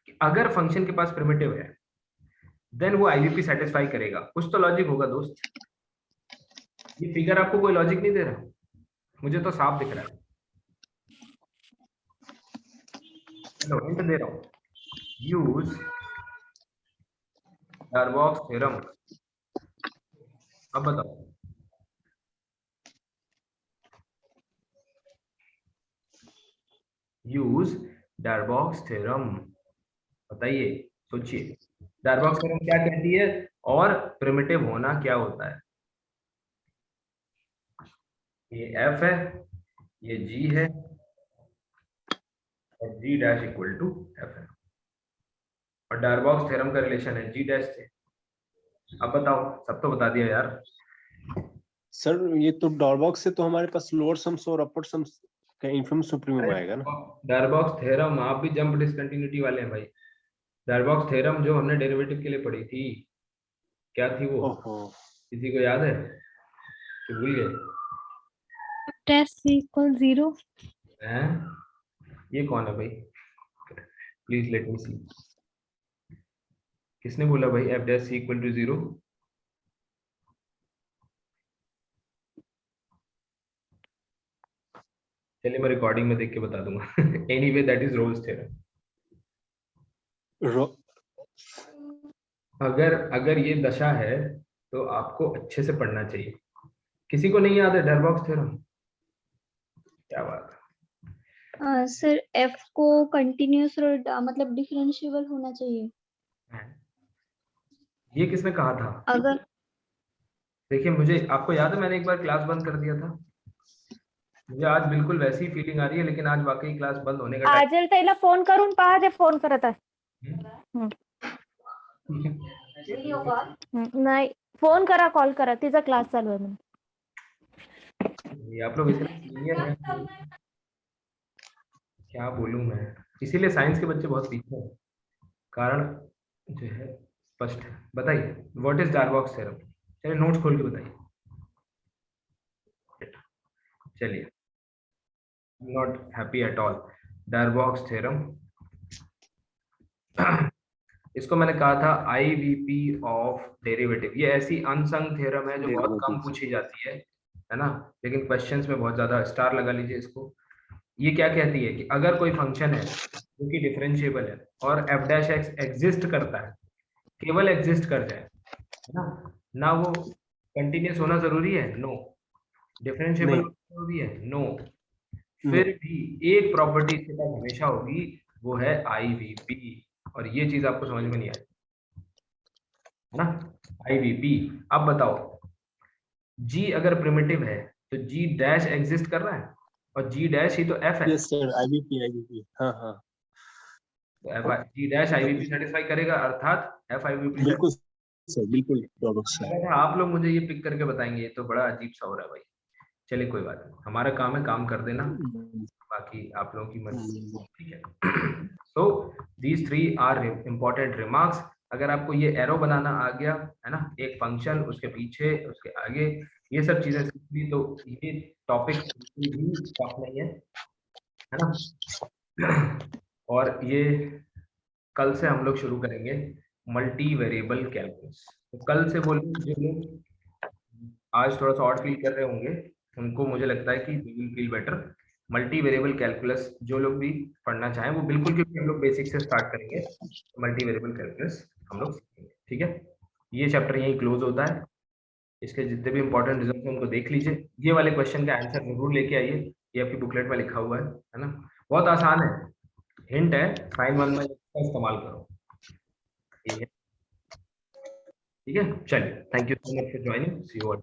कि अगर फंक्शन के पास प्रिमिटिव है देन वो आईवीपी सेटिस्फाई करेगा। कुछ तो लॉजिक होगा दोस्त। ये फिगर आपको कोई लॉजिक नहीं दे रहा, मुझे तो साफ दिख रहा है। चलो हिंट दे रहा हूं, यूज डार्बॉक्स थ्योरम। अब बताओ, यूज डार्बॉक्स थ्योरम, बताइए, सोचिए डार्बॉक्स थ्योरम क्या कहती है और प्रिमिटिव होना क्या होता है। ये एफ है, ये जी है और जी डैश इक्वल टू एफ है, और डार्बॉक्स थ्योरम का रिलेशन है जी डैश से। अब बताओ, सब तो बता दिया यार। सर ये तो डॉरबॉक्स से तो हमारे पास लोअर सम्स और अपर सम्स का इन्फिनिम सुप्रीमम आएगा ना। डार्बॉक्स थ्योरम, आप भी जंप डिसकंटिन्यूटी वाले हैं भाई। डार्बॉक्स थ्योरम जो हमने डेरिवेटिव के लिए पढ़ी थी, क्या थी वो, ओहो, किसी को याद है कि भूल गए? Test equal 0। हैं? ये कौन है भाई, प्लीज लेट मी सी। किसने बोला भाई f dash C equal to 0? चलिए मैं रिकॉर्डिंग में देख के बता दूंगा। Anyway that is Rolle's theorem. अगर ये दशा है तो आपको अच्छे से पढ़ना चाहिए। किसी को नहीं याद है डार्बॉक्स थ्योरम? क्या बात है। सर एफ को कंटिन्यूअस और मतलब डिफरेंशिएबल होना चाहिए। ये किसने कहा था? अगर देखिए, मुझे आपको याद है मैंने एक बार क्लास बंद कर दिया था। मुझे आज बिल्कुल वैसी फीलिंग आ रही है, लेकिन आज वाकई क्लास बंद होने का टाइम। आजल त्याला फोन करून पहा जे फोन करत आहे. नाही, फोन करा, कॉल करा, तिचा क्लास चालू आहे म्हणून. ये आप लोग इतने सीनियर हैं, क्या बोलूं मैं। इसीलिए साइंस के बच्चे बहुत पीछे हैं, कारण जो है स्पष्ट है। बताइए व्हाट इज डार्बॉक्स थ्योरम, चलिए नोट्स खोल के बताइए। चलिए, not happy at all. Darboux theorem, इसको मैंने कहा था आईवीपी ऑफ डेरिवेटिव। ये ऐसी अनसंग थ्योरम है जो बहुत कम पूछी जाती है ना, लेकिन क्वेश्चंस में बहुत ज्यादा स्टार लगा लीजिए इसको। ये क्या कहती है कि अगर कोई फंक्शन है जो कि डिफरेंशिएबल है और एफ डैश एक्स एग्जिस्ट करता है, केवल एग्जिस्ट कर जाए, है ना वो कंटिन्यूअस होना जरूरी है, नो। डिफरेंशिएबल जरूरी है, नो। फिर भी एक प्रॉपर्टी इसके पास हमेशा होगी, वो है आईवीपी, और ये चीज आपको समझ में नहीं आई, है ना, आईवीपी। अब बताओ, जी अगर प्रिमिटिव है तो जी डैश एग्जिस्ट कर रहा है, और जी डैश ही तो एफ है। यस सर, आईवीपी, हाँ हाँ, तो F G dash IVP satisfy करेगा, अर्थात एफ आईवीपी। बिल्कुल सर, बिल्कुल डॉरबॉक्स सर। अगर आप लोग मुझे ये पिक करके बताएंगे, ये तो बड़ा अजीब सा हो रहा है भाई। चलिए कोई बात नहीं, हमारा काम है काम कर देना, बाकी आप लोगों की मर्जी, ठीक है। So these 3 are important remarks. अगर आपको ये एरो बनाना आ गया, है ना, एक फंक्शन, उसके पीछे उसके आगे ये सब चीजें सीख ली तो ये टॉपिक भी टफ नहीं है ना। और ये कल से हम लोग शुरू करेंगे मल्टी वेरिएबल कैलकुलस। तो कल से बोलिए जो लोग आज थोड़ा सा ऑड फील कर रहे होंगे उनको मुझे लगता है कि they will feel better. Multi variable calculus जो लोग भी पढ़ना चाहें वो बिल्कुल, क्योंकि हम लोग बेसिक से स्टार्ट करेंगे, मल्टी वेरिएबल कैलकुलस हम लोग सीखेंगे, ठीक है। ये चैप्टर यहीं क्लोज होता है। इसके जितने भी इंपॉर्टेंट रिजल्ट हैं उनको देख लीजिए, ये वाले क्वेश्चन का आंसर जरूर लेके आइए, ये आपकी बुकलेट में लिखा हुआ है ना। बहुत आसान है, हिंट है, साइन वन में इसका इस्तेमाल करो, ठीक है। चलिए, thank you so much for joining, see you all.